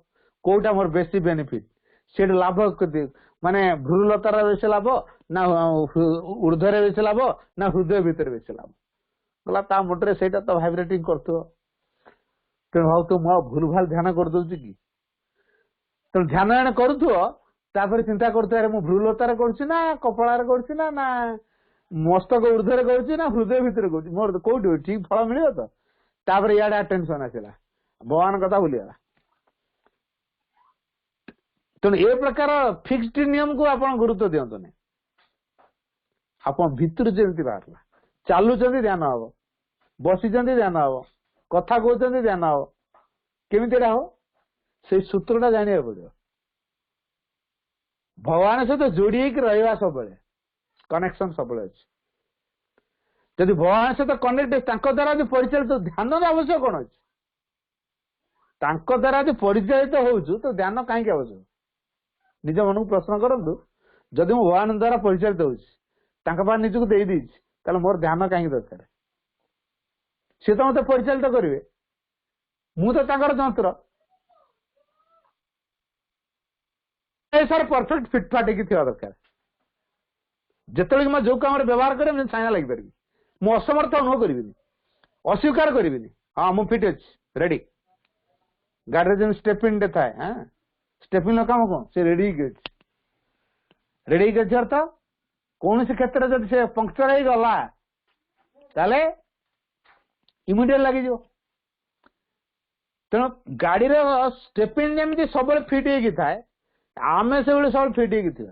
कोटा मोर बेसी बेनिफिट से लाभ माने भ्रूलतार बेसी लाभ ना ऊर्ध्वे बेसी लाभ ना हृदय भीतर बेसी लाभ गला ता मुंडरे सेटा तो वाइब्रेटिंग करथो तेणु भाव तो मो भूल भाल ध्यान कर दउची कि तेणु ध्यान एने करूथो तापर चिंता करथो अरे मो भ्रूलतार करछि ना कपाळार करछि ना मस्तक ऊर्ध्वे करछि ना हृदय भीतर करछि मोर कोठी ठीक फल मिलियो तो तापर याडा टेंशन आसिला भगवान कथा भूलिया तेणु ए प्रकार फिक्स्ड नियम को आपण गुरुत्व दियंतो नै आपण भितर जेमति बाहरला चालुचंदी ध्यान हबो बसिचंदी ध्यान हबो कथा कहते ध्यान हो केमिति हो से सूत्रटा जानिया पड़ो भगवान सहित जोड़ी रहा सब कनेक्शन सब अच्छे जदि भगवान सहित कनेक्ट द्वारा परिचालित ध्यान आवश्यक कौन अच्छे द्वारा परिचालित हो तो ध्यान कहीं आवश्यक निज मन को प्रश्न करूँ जदि मु भगवान द्वारा परिचालित हो निजक दे मोर ध्यान कहीं दरकार सी तो मत परिचालित करेंगे मु तो जंत्र सर परफेक्ट फिटफाट थी दरकार जिते मैं जो कम व्यवहार करें मुझे छाया लगी पारि मु असमर्थ अनुभव करी अस्वीकार करी हाँ मु फिट अच्छी रेडी गाड़ी जो स्टेपिन थाए हाँ स्टेपिन कम कौन से रेडी अर्थ कौन से क्षेत्र में जब से पंक्चर हो गला ताले इमिडिएट लगी तेणु गाड़ी स्टेपिन जमी सब फिट होए आम से सब फिट हो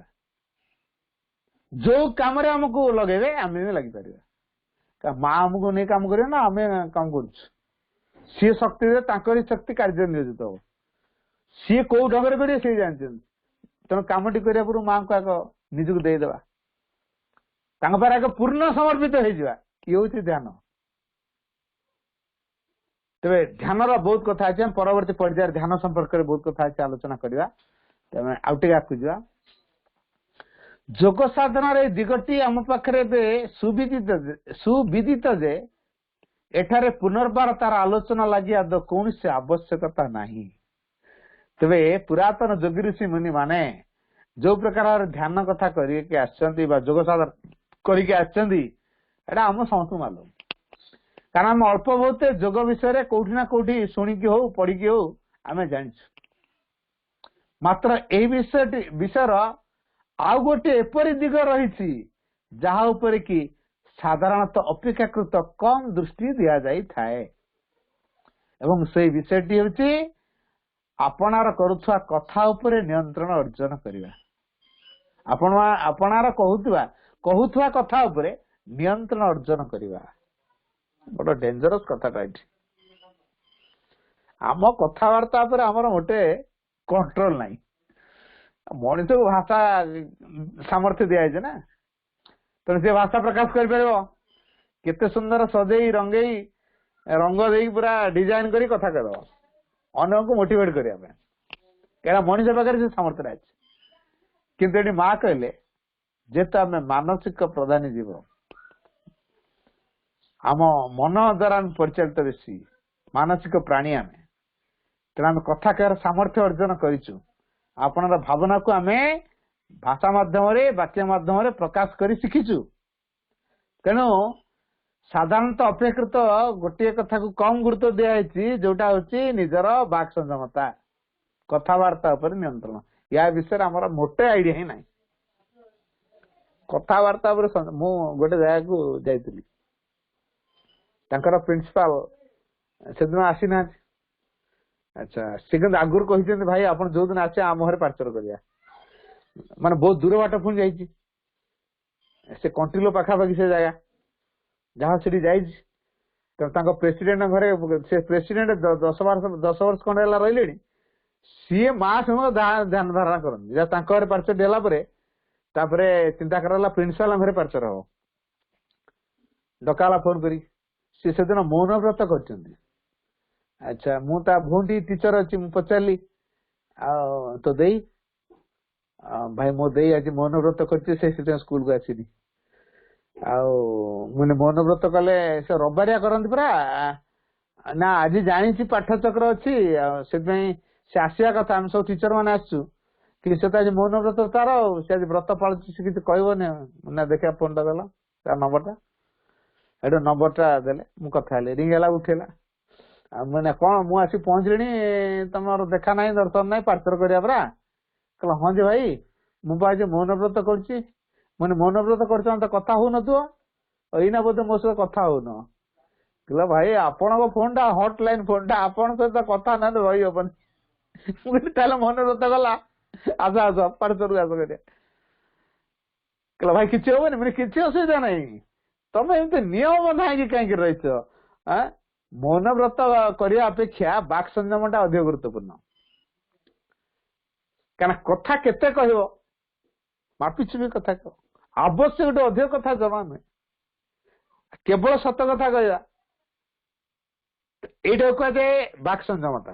जो कम आमको लगे आम भी लगी पार माँ आमको नहीं काम कर ना आम काम कर सी शक्ति शक्ति कार्य नियोजित हो सी कौ ढंग करेंगे सी जानते तेणु कमटी करने पूर्व माँ को आग निजक देदेवा आग पूर्ण समर्पित हो ध्यान तेरे ध्यान बहुत कथा अच्छे परवर्ती पर्यायर ध्यान संपर्क में बहुत कथा अच्छे आलोचना करवा तेज आउटे आगे जा जोग साधना दिगटी आम पाखे सुविदित जे एठारे पुनर्बार तार आलोचना लगी आद कौन से आवश्यकता नहीं तेरे पुरातन जोगी ऋषि मुनि माने जो प्रकार ध्यान कथा करके जोग साधना करके आम समस्त मालूम कारण आम अल्प बहुत जोग विषय कौटी ना कौटी शुणिकी हो पढ़ी हो आम जान मात्र एही विषयर आउ गोटे एपरी दिग रही जहा उपरे कि साधारणतः अपेक्षाकृत कम दृष्टि दिया जाई थाए एवं से विषयटी होची आपनार करुथुआ कथा उपरे नियंत्रण अर्जन करिवा। आपनार कहुथुआ कथा उपरे नियंत्रण अर्जन करिवा बड़ डेंजरस कथाटा एठी। आम कथबार्ता पर आमर मोटे कंट्रोल नहीं। मनीष को भाषा सामर्थ्य दिखाई ना तेणु से भाषा प्रकाश कर केते सुंदर सजेई रंगेई रंग दे पूरा डिजाइन करी कथा कर अन्य को मोटिवेट करने क्या मनीष पाखे से सामर्थ्य अच्छे किंतु ये माँ कहले जेहेतु आम मानसिक प्रधानी जीव आम मन द्वारा परिचालित बेसी मानसिक प्राणी आम तेना आम कथा कहर सामर्थ्य अर्जन करूँ आपण भावना को आम भाषा माध्यम वाक्य माध्यम प्रकाश कर शिखीचु। तेणु साधारणतः अपेक्षाकृत गोटे कथा को कम गुरुत्व दिखाई जोटा हूँ निजर बाक संयमता कथबार्ता उपर नियंत्रण या विषय आमर मोटे आईडिया ही ना। कथबार्ता मु गोटे जगह को जाइली प्रिंसिपाल से दिन आसी ना अच्छा से आगुरी कही भाई आप जो दिन आसे आम घर पार्चर करिया माने बहुत दूर बाट पुणी जाइए से कंटिलो पाखापाखि से जगह जहाँ से प्रेसिडेंट घरे से प्रेसिडेंट 10 वर्ष खंडे रही सी माँ समय ध्यान धारणा करते पार्चर देला चिंता कर प्रिंसिपाल घरे पार्चर हम डकाला फोन करी सी से दिन मौन व्रत कर। अच्छा मु भूटी टीचर अच्छी मुझे पचारि तो दे भाई मो दे आज मौन व्रत कर स्कूल को आसनी मुझे मौन व्रत कले से रविवारिया करती परा ना आज जानी पाठचक्र अच्छी से आसवा कथा आम सब टीचर मैंने आसचु कि से आज मौन व्रत तार से आज व्रत पालुची से किसी कहबनी ना देखा फोन टा देला तार नंबरटा एटा नंबरटा देले मु कथा रिंग है उठेला मैंने कौन मुझे पहुंचली तुम देखा ना दर्शन ना पार्चर करा परा कहला हाँ जी भाई मुझे मौन व्रत कर मौन व्रत कर कथा हो ना बोधे मो सहित कथा हो कहला भाई आपण फोन टा हॉटलाइन फोन टा आपण सहित कथा ना रही हबन मौन व्रत गला आस आस पार्चर को आस कर कहला भाई किसी हबनी मैंने किसी असुविधा नहीं तुम एमती नियम बना कहीं रही मौन व्रत करने अपेक्षा बाक संयम टा अधिक गुरुत्वपूर्ण क्या कथा केते कह मापिचुपी कथा कह आवश्यक गोटे अधिक कथा जमा नुहे केवल सत कथा कहवा ये कहुए बाक संयमता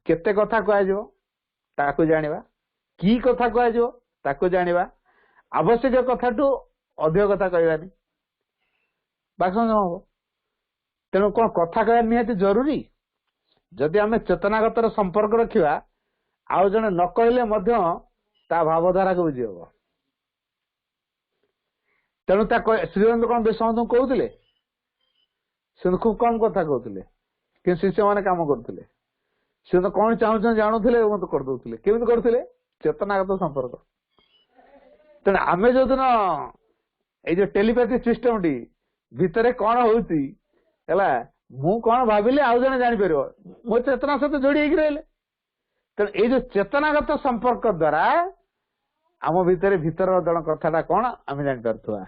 केते कथा कह जाना कि कथा कह जाना आवश्यक कथा टू अधिक कथा कहवानी बाक संयम हम तेणु कौन कथा कह निहाती जरूरी जदि आम चेतनागत संपर्क रखा आउ जने न कहले भावधारा को बुझी हम तेणु श्रीरंग कौन बेसमत कहते से खूब कम कथा कहते कि शिष्य मैंने कम करते सी तो कौन चाहूँ जानूले मत करदे केमी करते चेतनागत संपर्क तेणु आम जो दिन ये टेलीपैथी सिस्टम टी भितर कौन होती मु कौन भाविली आउ जने जापर मो चेतना सहित जोड़ी रही तेणु ये जो चेतनागत संपर्क द्वारा आम भीतर जन कथा कौन आम जापा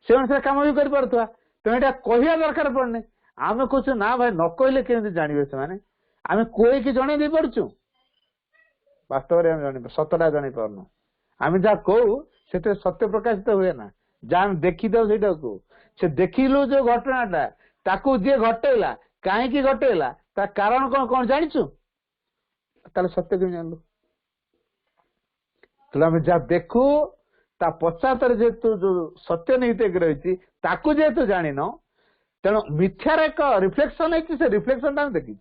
से अनुसार कम भी कर तेणु यहाँ कहवा दरकार पड़ने आम कहे ना भाई न कहले केमी जानवे से आम कहीकि जन दे पार्चु वास्तव में सतटा जन पार्न आम जहाँ कहू से सत्य प्रकाशित हुए ना जहाँ देखी दो से देखिलु जो घटनाटा ताकू जी घटेला कहीं घटेला ता कारण कौन कौन जानिचु ताले सत्य क्यों जानलु तो आम जहाँ देखू ता पश्चात जेतु जो सत्य नीति रही ताकू जेतु जानी न तेणु मिथ्यार एक रिफ्लेक्शन है से रिफ्लेक्शन टा देखी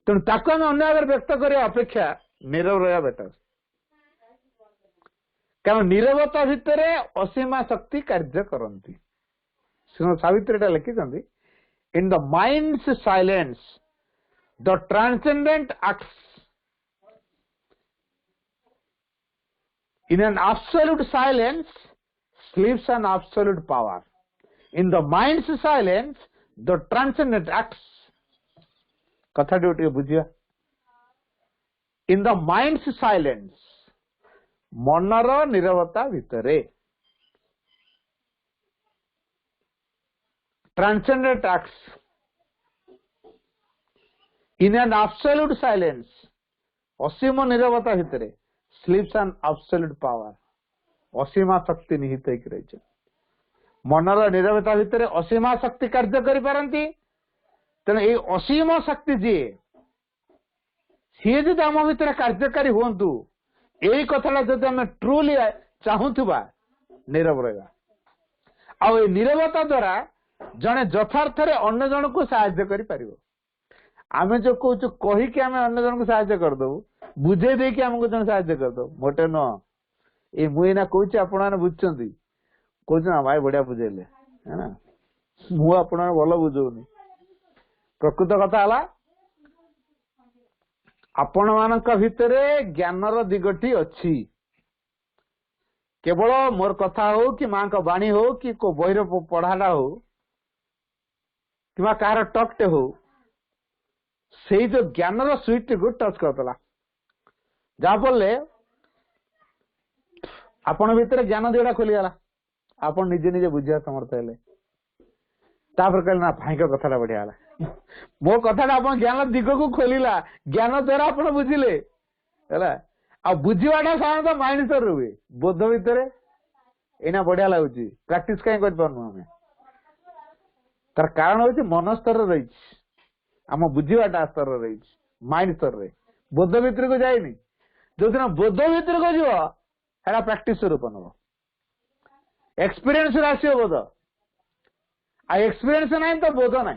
तेणु ताकू आम अन्य आगे व्यक्त करने अपेक्षा नीरव रहा बेटर कारण नीरवता भितर असीमा शक्ति कार्य करती सावित्री लिखी in the minds silence the transcendent acts In an absolute silence sleeps an absolute power. In the mind's silence the transcendent acts. कथा टी बुझिया. In the mind's silence, मनर निरवता भितरे transcendent acts. In an absolute silence, असीम निरवता भितरे sleeps an absolute power. असीमा शक्ति निहित होकर रही. मनर निरवता भितर असीमा शक्ति कार्य करि पारंती. तेणु ये असीम शक्ति जी सी जब आम भर कार्यकारी हूँ यही कथा जब आम ट्रुली चाहूबा नीरव रहा आ नीरवता द्वारा जड़े यथार्थ अन्य जन को साहाय्य कर आम जो कौच कहीकि आम अन्य जन को साहाय्य करदेबू बुझे देकी आमको जन साहाय्य करदेव मोटे नुह ये मुना कौच आप बुझुंट कौच ना भाई बढ़िया बुझेले है ना मु आप भल बुझौनी प्रकृत कथा है आपण मान भितरे ज्ञानर दिगटी अच्छी केवल मोर कथा हो कि माँ का वाणी हो कि को बहिर पढ़ाटा हो कि कहार टकटे हो से जो ज्ञानर स्विच को टच करदेला जहाँफल आपण भितर ज्ञान दिगटा खोलीगला आप निजे निजे बुझा समर्थ है कहले ना भाई का कथा बढ़िया है मो कथा आप ज्ञान दिग को खोलिला ज्ञान द्वारा आप बुझिले आ बुझाटा साधारणतः माइंड स्तर हुए बोध भितर एना बढ़िया लगुच प्राक्टिस कहीं कर तार कारण हूँ मन स्तर रही आम बुझाटा स्तर रही माइंड स्तर रे बोध भितर को जाइनी जो दिन बोध भितर को जीव प्राक्टिस रूप नब एक्सपीरियंस आसो बोध आ एक्सपीरियंस ना तो बोध ना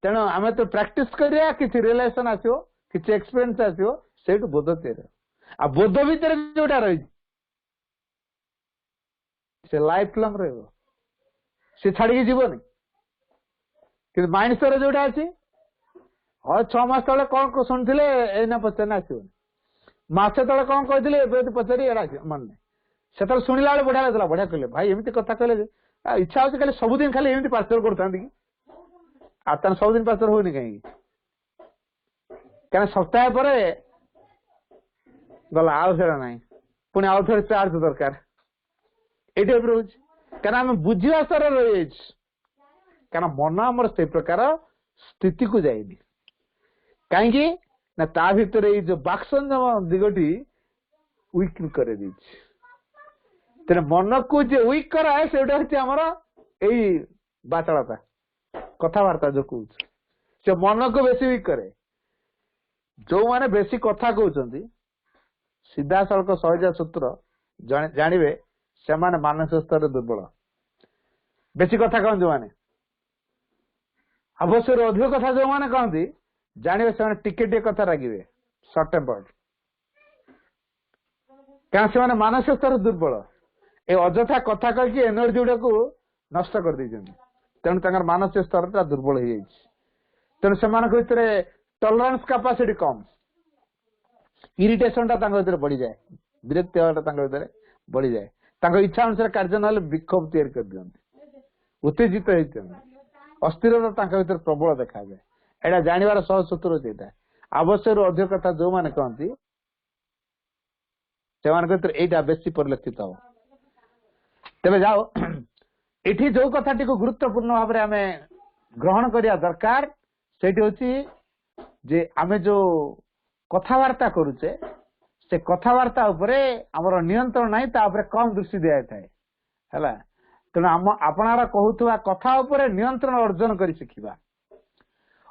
तेणु आम तो प्राक्टिस करिया किसी रिलेशन आसो किसी एक्सपीरियंस आसो से बोध तैयार आ बोध भितर जोटा रही से लाइफ लंग रहा सी छाड़ी जीवन कि माइंड स्तर जोटा अच्छी हाँ 6 मास तले कौन शुणुले एना पचार आसो मसे तले कौन कहते पचारि मन से शुणिला बेले बढ़िया लगता बढ़िया कहले भाई एमती कथा कहले इच्छा हो खाली सबुदिन खाली एमती पार्सल करता कि आता सबुदिन पार्सल होनी कहीं सप्ताह पर गला आउ थे ना पुणी आउ थे चार्ज दरकार ये टाइप रोज क्या बुझा स्तर रही क्या मन आमर से प्रकार स्थिति को जाइनि कहीं ना ता भीतर ये जो बाक्संजम दिगटी वीक कर तेरे मन को जो वीक कराए से आमर यही बाचाड़ता कथबार्ता जो कौच से मन को बेसी वीक करे जो माने बेसी कथा कहते सीधा सड़क सहजा सूत्र जानवे से माने मानसिक स्तर दुर्बल बेसी कथा कहते जो माने अवश्य अधिक कथा जो माने कहते जानवे से टिके कथा रागिवे सर्ट टेम्पर्ड क्या से मानसिक स्तर दुर्बल ए अजथा कथा कही एनर्जी गुड़ा को नष्ट कर देते तेणु मानसिक स्तर दुर्बल हो तेणु से टॉलरेंस कैपेसिटी कम इरिटेशन भीतर बढ़ी जाए विरक्ति भीतर बढ़ी जाए इच्छा अनुसार कार्य ना विक्षोभ तैयार कर दिखते उत्तेजित होते अस्थिरता भीतर प्रबल देखा जाए एटा जानवर सहज सूत्र से आवश्यक अधिक कथा जो मैंने कहती से बेसी परिलक्षित हम तेज जाओ ये जो कथा गुरुत्वपूर्ण भाव में आम ग्रहण करिया दरकार से जे आमे जो कथबार्ता करुचे से कथबार्ता उपरे आमर नियंत्रण नहीं तापर कम दृष्टि दिया थाए है तेणु आपणार कहूथुवा कथा उपरे नियंत्रण अर्जन कर शिखिबा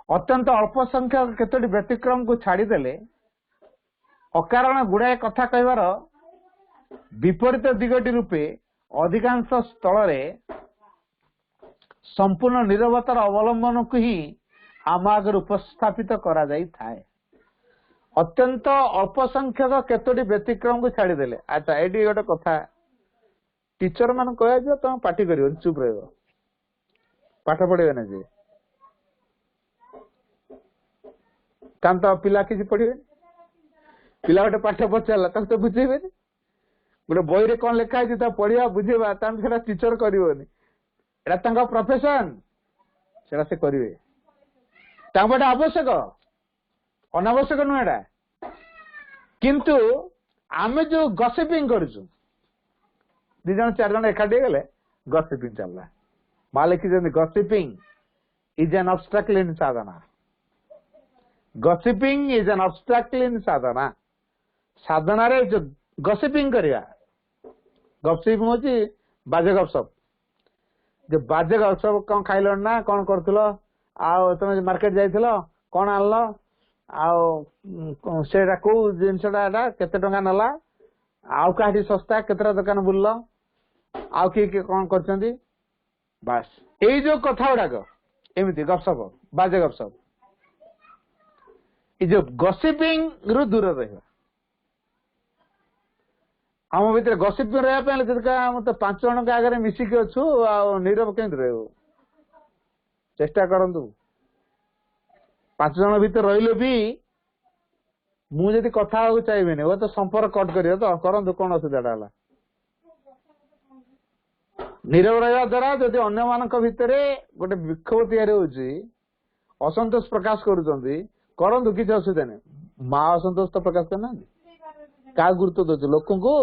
अत्यंत अल्प संख्यक केतोटी व्यतिक्रम को छाड़ीदेले अकारण गुड़ाए कथा कहवार विपरीत दिगटी रूपे अधिकांश स्थल संपूर्ण नीरवतार अवलंबन को ही आम आगे उपस्थापित करा जाई थाए अत्यंत अल्प संख्यक केतोटी व्यतिक्रम को छाड़ीदेले अच्छा ये गोटे कथा टीचर मान कह तुम पार्टी कर चुप रह पाठ पढ़े ना जे तो पिला किसी पढ़े पिला गोटे पाठ पचारा तो बुझेबे गोटे बही रे कौन लिखा है पढ़िया बुझेगा से टीचर करनी एटा प्रोफेशन से करेंगे आवश्यक अनावश्यक नुह एटा किंतु आमे जो गसिपिंग करूँ दि जन चार जन एकाठी गले गसिपिंग चलला माँ लिखी gossiping is an obstacle in sadhana gossiping is an obstacle in sadhana साधना रे जो गसिपिंग करिया गपसिप होची बाजे गपसप जो बाजे गपसप कौन खाइल ना कौन करथुलो आ तुम मार्केट जाइथिलो कौन आनलो आ सेटा को जिनसटा एटा केते टंका नला आउ काठी सस्ता केतरा दुकान बुललो आउ के कौन करचंदी बस एई जो कथा उडाक एमिति गपसप बाजे गपसप ई जो गसिपिंग रु दूर रहबा आम भीतर गसिप रहा तो 5 जन के आगे मिसिक अच्छु नीरव केमती रह चेष्टा करंतु 5 जन भीतर रहिले भी मुझे कथा चाहिए वो तो संपर्क कट करियो तो करंतु कौन असुविधा है नीरव रहा द्वारा जदि अन्य मान भितर गोटे विक्षोभ तैयारी होची असंतोष प्रकाश करंतु किसी असुविधा नहीं माँ असंतोष तो प्रकाश करना क्या गुरुत्व दे लोक को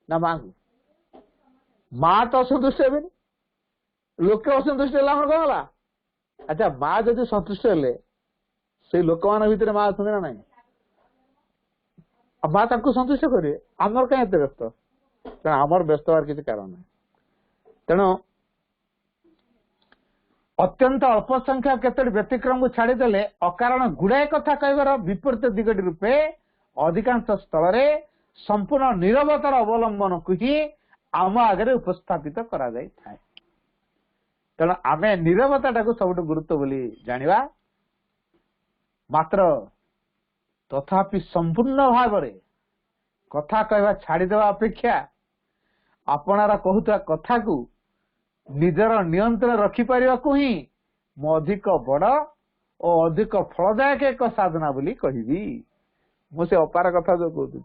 ना माँ को माँ तो असंतुष्ट हे लोक असंतुष्ट है कौन है अच्छा माँ जदि संतुष्ट हेले से लोक मान भितर माँ अच्छा ना नहीं माँ संतुष्ट करेंगे आमर कहीं व्यस्त तेना आमर व्यस्त हर किसी कारण ना तेणु अत्यंत अल्प संख्या केतोटी व्यतिक्रम को छाड़ीदेले अकारण गुड़ाए कथा कहबार विपरीत दिगटी रूपे अधिकांश स्थल संपूर्ण नीरवतार अवलंबन को ही आम आगे उपस्थापित करा जाय थाए तेणु आम नीरवता सब गुरुत्व बोली जानिबा मात्र तथापि संपूर्ण भाव कथा कहवा छाड़ीदेवा अपेक्षा आपणार कहूता कथा को निजर नियंत्रण रखिपार ही मु अधिक बड़ और अधिक फलदायक एक साधना बोली कहबी मुझे अपार कथा जो कहती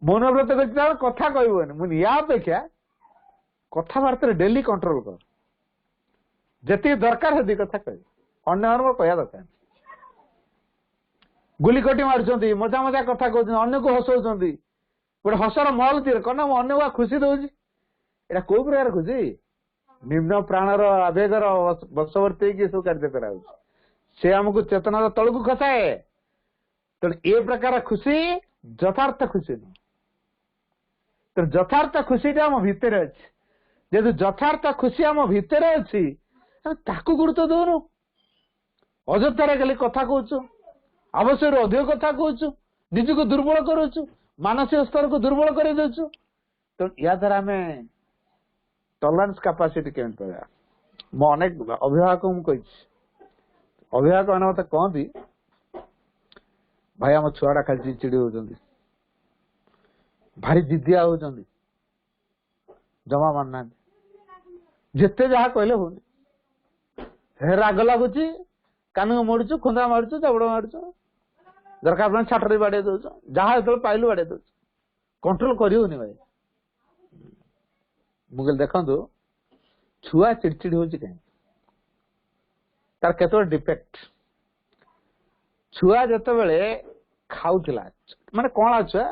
मनोव्रत कर कथा कहबनी मुझे या अपेक्षा कथबार्ता डेली कंट्रोल कर जी दरकार है कथा कह अन्य कह दरकार गुलिकटी मार्च मजा मजा कथा कहते अन्य को हसौं गोटे हसर महल तीर कौन अन्य को खुशी दौर एटा कौ प्रकार खुशी निम्न प्राणर आवेगर बशवर्ती सब कार्य करा से आमको चेतनार तल को खसाए तेणु ए प्रकार खुशी यथार्थ खुशी न तो यथार्थ खुशी आम भितर अच्छी जेहेतु यथार्थ खुशी आम भितर अच्छी ताकू गुरुत्व दौनु अजथार खाली कथा कहूँ आवश्यक अधिक कथा कहूँ निजक दुर्बल करूँ मानसिक स्तर को दुर्बल कर दौचु तो या द्वारा आम टलरेंस कैपेसिटी केम पाया मु अनेक अभिभावक कही अभिभावक मैंने मत कहती भाई आम छुआटा खाली चिड़चिड़ी होती भारी जिदिया होती जमा मानना जिते जहाँ कहले हो राग लगुच कान मोड़ू खुंदा मारुचु चाबड़ मारुचु दरकार पड़े छाटरी बाड़े दौच जहाँ जो पाइलु बाड़े दौच कंट्रोल करनी भाई मुझे देखु छुआ चिड़चिड़ी हो तार केत डिफेक्ट छुआ जिते बड़े खाऊला माने कौन छुआ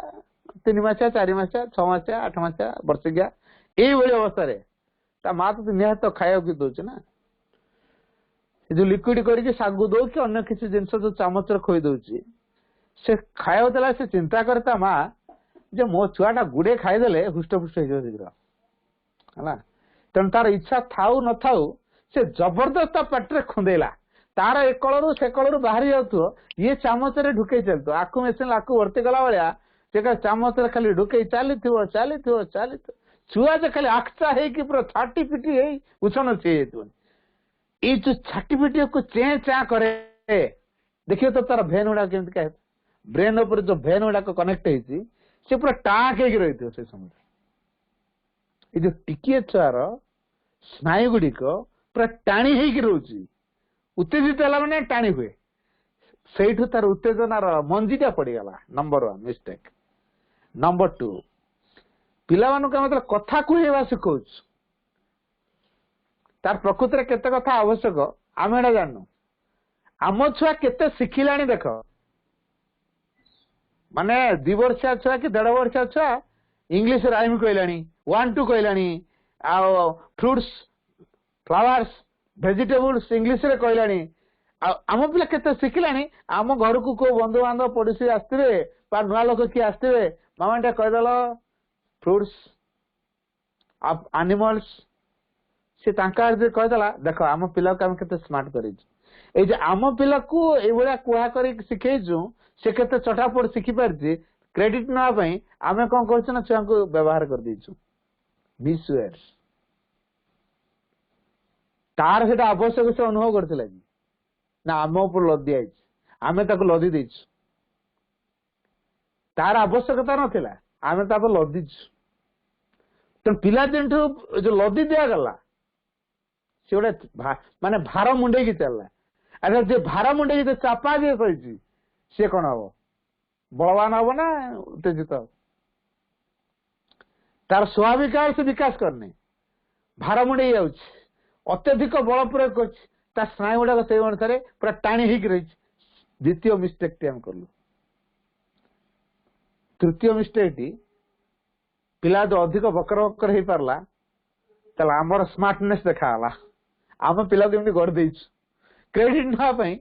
3 मासिया 4 मासिया 6 मासिया 8 मासिया वर्षिकिया यही अवस्था माँ तो निहत खाया कि दौच ना जो लिक्विड करके सागु दो कि अन्य किसी जिनस जो चामच खोई दौची से खाया से चिंता करता माँ जे मो छुआटा गुड़े खाईदे हुष्टपुष्ट हो शीघ्र है तेणु तार इच्छा थाऊ न थाऊ से जबरदस्त पेटे खुंदेला तार ए कलू से कलू बाहरी जाऊ ये चामच ढुके चलत आकु मेसिन आकु भर्ती कला भाया से चामच खाली ढुके चली चली चली छुआ जे खाली आखचा है कि पूरा छाटी पिटी है उछन सी ये जो छाटी पिटी को चे चा करे देखिए तो तार भेन गुड़ा केमती क्या ब्रेन उपर जो भेन गुड़ा कनेक्ट होती से पूरा टाक रही से समय ये जो टिकिए छुआर स्नायु गुड़िक पूरा टाणी रोचे उत्तेजित है मैंने टाणी हुए से तार उत्तेजनार मंजीटा पड़गला नंबर 1 मिस्टेक नंबर 2 ପିଲାମାନଙ୍କୁ ଆମେ କଥା କହିବା ଶିଖଉଛୁ ତାର ପ୍ରକୃତରେ କେତେ କଥା ଆବଶ୍ୟକ ଆମେ ଏଟା ଜାଣିନୁ। ଆମ ଛୁଆ କେତେ ଶିଖିଲାଣି ଦେଖ, ମାନେ 2 ବର୍ଷିଆ ଛୁଆ କି 1.5 ବର୍ଷିଆ ଛୁଆ ଇଂଲିଶ ରାଇମ କହିଲାଣି, 1 2 କହିଲାଣି, ଆଉ ଫ୍ରୁଟ୍ସ ଫ୍ଲାୱାର୍ସ ଭେଜିଟେବୁଲ୍ସ ଇଂଲିଶରେ କହିଲାଣି। ଆଉ ଆମ ପିଲା କେତେ ଶିଖିଲାଣି। ଆମ ଘରକୁ କୋଉ ବନ୍ଧୁବାନ୍ଧବ ପଡୋଶୀ ଆସିଥିବେ ବା ନୂଆ ଲୋକ କିଏ ଆସିଥିବେ, ମାମା ଟା କହିଦେଲ ଫ୍ରୁଟ୍ସ ଆନିମଲ୍ସ, ସେ ତାଙ୍କ ଆଡେ କହିଦେଲା। ଦେଖ ଆମ ପିଲାକୁ ଆମେ କେତେ ସ୍ମାର୍ଟ କରିଛୁ। ଏଇ ଯେ ଆମ ପିଲାକୁ ଏଇଭଳିଆ କୁହା କରିକି ଶିଖେଇଛୁ, ସେ କେତେ ଚଟାପଟ ଶିଖିପାରିଛି, କ୍ରେଡିଟ ନେବା ପାଇଁ ଆମେ କଣ କରୁଛୁ ନା ଛୁଆଙ୍କୁ ବ୍ୟବହାର କରିଦେଇଛୁ ମିସୱେୟାର। ତାର ସେଟା ଆବଶ୍ୟକ ସେ ଅନୁଭବ କରିଥିଲା କି ନା ଆମ ଉପରେ ଲଦି ଯାଇଛି, ଆମେ ତାକୁ ଲଦି ଦେଇଛୁ। ତାର ଆବଶ୍ୟକତା ନଥିଲା, ଆମେ ତାକୁ ଲଦିଛୁ। ତେଣୁ ପିଲା ଦିନଠୁ ଯୋଉ ଲଦି ଦିଆଗଲା ସେ ଗୋଟେ ମାନେ ଭାର ମୁଣ୍ଡେଇକି ଚାଲିଲା। ଆଚ୍ଛା ଯେ ଭାର ମୁଣ୍ଡେଇକି ଚାପା ଯିଏ କହିଛି ସିଏ କଣ ହବ, ବଳବାନ ହବ ନା ଉତ୍ତେଜିତ ହବ? ତାର ସ୍ୱାଭାବିକ ସେ ବିକାଶ କରିନି, ଭାର ମୁଣ୍ଡେଇ ଯାଉଛି, ଅତ୍ୟଧିକ ବଳ ପ୍ରୟୋଗ କରୁଛି, ତା ସ୍ନାୟୁ ଗୁଡାକ ସେଇ ଅନୁସାରେ ପୁରା ଟାଣି ହେଇକି ରହିଛି। ଦ୍ୱିତୀୟ ମିଷ୍ଟେକ୍ ଟି ଆମେ କଲୁ। ତୃତୀୟ ମିଷ୍ଟେକ୍ ଟି, ପିଲା ଯୋଉ ଅଧିକ ବକର ବକର ହେଇପାରିଲା ତାହେଲେ ଆମର ସ୍ମାର୍ଟନେସ୍ ଦେଖାଗଲା। ଆମ ପିଲାକୁ ଏମିତି ଗଢି ଦେଇଛୁ କ୍ରେଡିଟ ନେବା ପାଇଁ।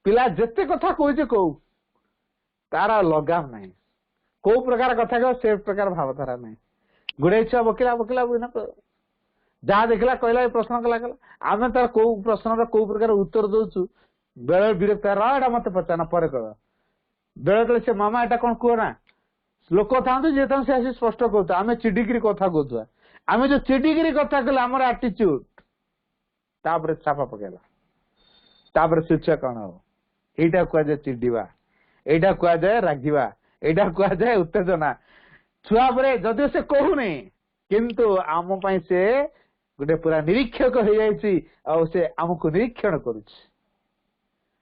ପିଲା ଯେତେ କଥା କହୁଛି କହୁ, ତାର ଲଗାମ ନାହିଁ। କୋଉ ପ୍ରକାର କଥା କହ ସେ ପ୍ରକାର ଭାବଧାରା ନାହିଁ। ଗୁଡେ ଛୁଆ ବକିଲା ବକିଲା ଯାହା ଦେଖିଲା କହିଲା, ଏ ପ୍ରଶ୍ନ କଲା କଲା। ଆମେ ତାର କୋଉ ପ୍ରଶ୍ନର କୋଉ ପ୍ରକାର ଉତ୍ତର ଦଉଛୁ, ବେଳେ ବିରକ୍ତ ଏଟା ମତେ ପଚାରନା ପରେ କହ। ବେଳେ ବେଳେ ସେ ମାମା ଏଟା କଣ କୁହ ନା, ଲୋକ ଥାନ୍ତୁ ଯିଏ ଥାନ୍ତୁ ସେ ଆସି ସ୍ପଷ୍ଟ କହୁଛୁ, ଆମେ ଚିଡିକିରି କଥା କହୁଥିବା। ଆମେ ଯୋଉ ଚିଡିକିରି କଥା କହିଲେ ଆମର ଆଟିଚ୍ୟୁଡ ତାପରେ ଛାପା ପକେଇଲା। ତାପରେ ଶିକ୍ଷା କଣ ହବ? ଏଇଟା କୁହାଯାଏ ଚିଡିବା, ଏଇଟା କୁହାଯାଏ ରାଗିବା, ଏଇଟା କୁହାଯାଏ ଉତ୍ତେଜନା। ଛୁଆ ପରେ ଯଦିଓ ସେ କହୁନି କିନ୍ତୁ ଆମ ପାଇଁ ସେ ଗୋଟେ ପୁରା ନିରୀକ୍ଷକ ହେଇଯାଇଛି, ଆଉ ସେ ଆମକୁ ନିରୀକ୍ଷଣ କରୁଛି।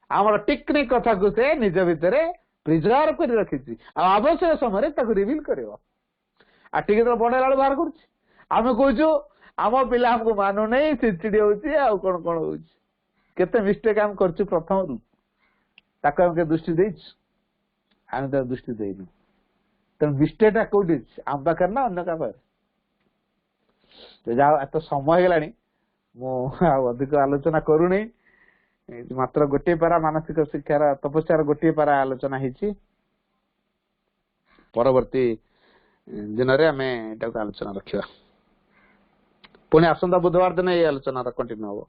ଆମର ଟିକନିକ କଥାକୁ ସେ ନିଜ ଭିତରେ ପ୍ରିଜର୍ଭ କରି ରଖିଛି, ଆଉ ଆବଶ୍ୟକ ସମୟରେ ତାକୁ ରିଭିଲ କରିବ। ଆଉ ଟିକେ ତ ବଡ ହେଲା ବେଳକୁ ବାହାର କରୁଛି। ଆମେ କହୁଛୁ ଆମ ପିଲା ଆମକୁ ମାନୁନି, ଚିଡଚିଡି ହଉଛି, ଆଉ କଣ କଣ ହଉଛି। କେତେ ମିଷ୍ଟେକ୍ ଆମେ କରୁଛୁ ପ୍ରଥମରୁ, ତାକୁ ଆମେ କେତେ ଦୃଷ୍ଟି ଦେଇଛୁ? ଆମେ ତାକୁ ଦୃଷ୍ଟି ଦେଇନୁ। ତେଣୁ ମିଷ୍ଟେକ୍ ଟା କୋଉଠି ଅଛି, ଆମ ପାଖରେ ନା ଅନ୍ୟ କାହା ପାଖରେ? ଯାହା ଏତ ସମୟ ହେଇଗଲାଣି, ମୁଁ ଆଉ ଅଧିକ ଆଲୋଚନା କରୁନି। ମାତ୍ର ଗୋଟିଏ ପାରା ମାନସିକ ଶିକ୍ଷାର ତପସ୍ୟାର ଗୋଟିଏ ପାରା ଆଲୋଚନା ହେଇଛି। ପରବର୍ତ୍ତୀ ଦିନରେ ଆମେ ଏଟାକୁ ଆଲୋଚନା ରଖିବା। ପୁଣି ଆସନ୍ତା ବୁଧବାର ଦିନ ଏଇ ଆଲୋଚନାର କଣ୍ଟିନ୍ୟୁ ହବ।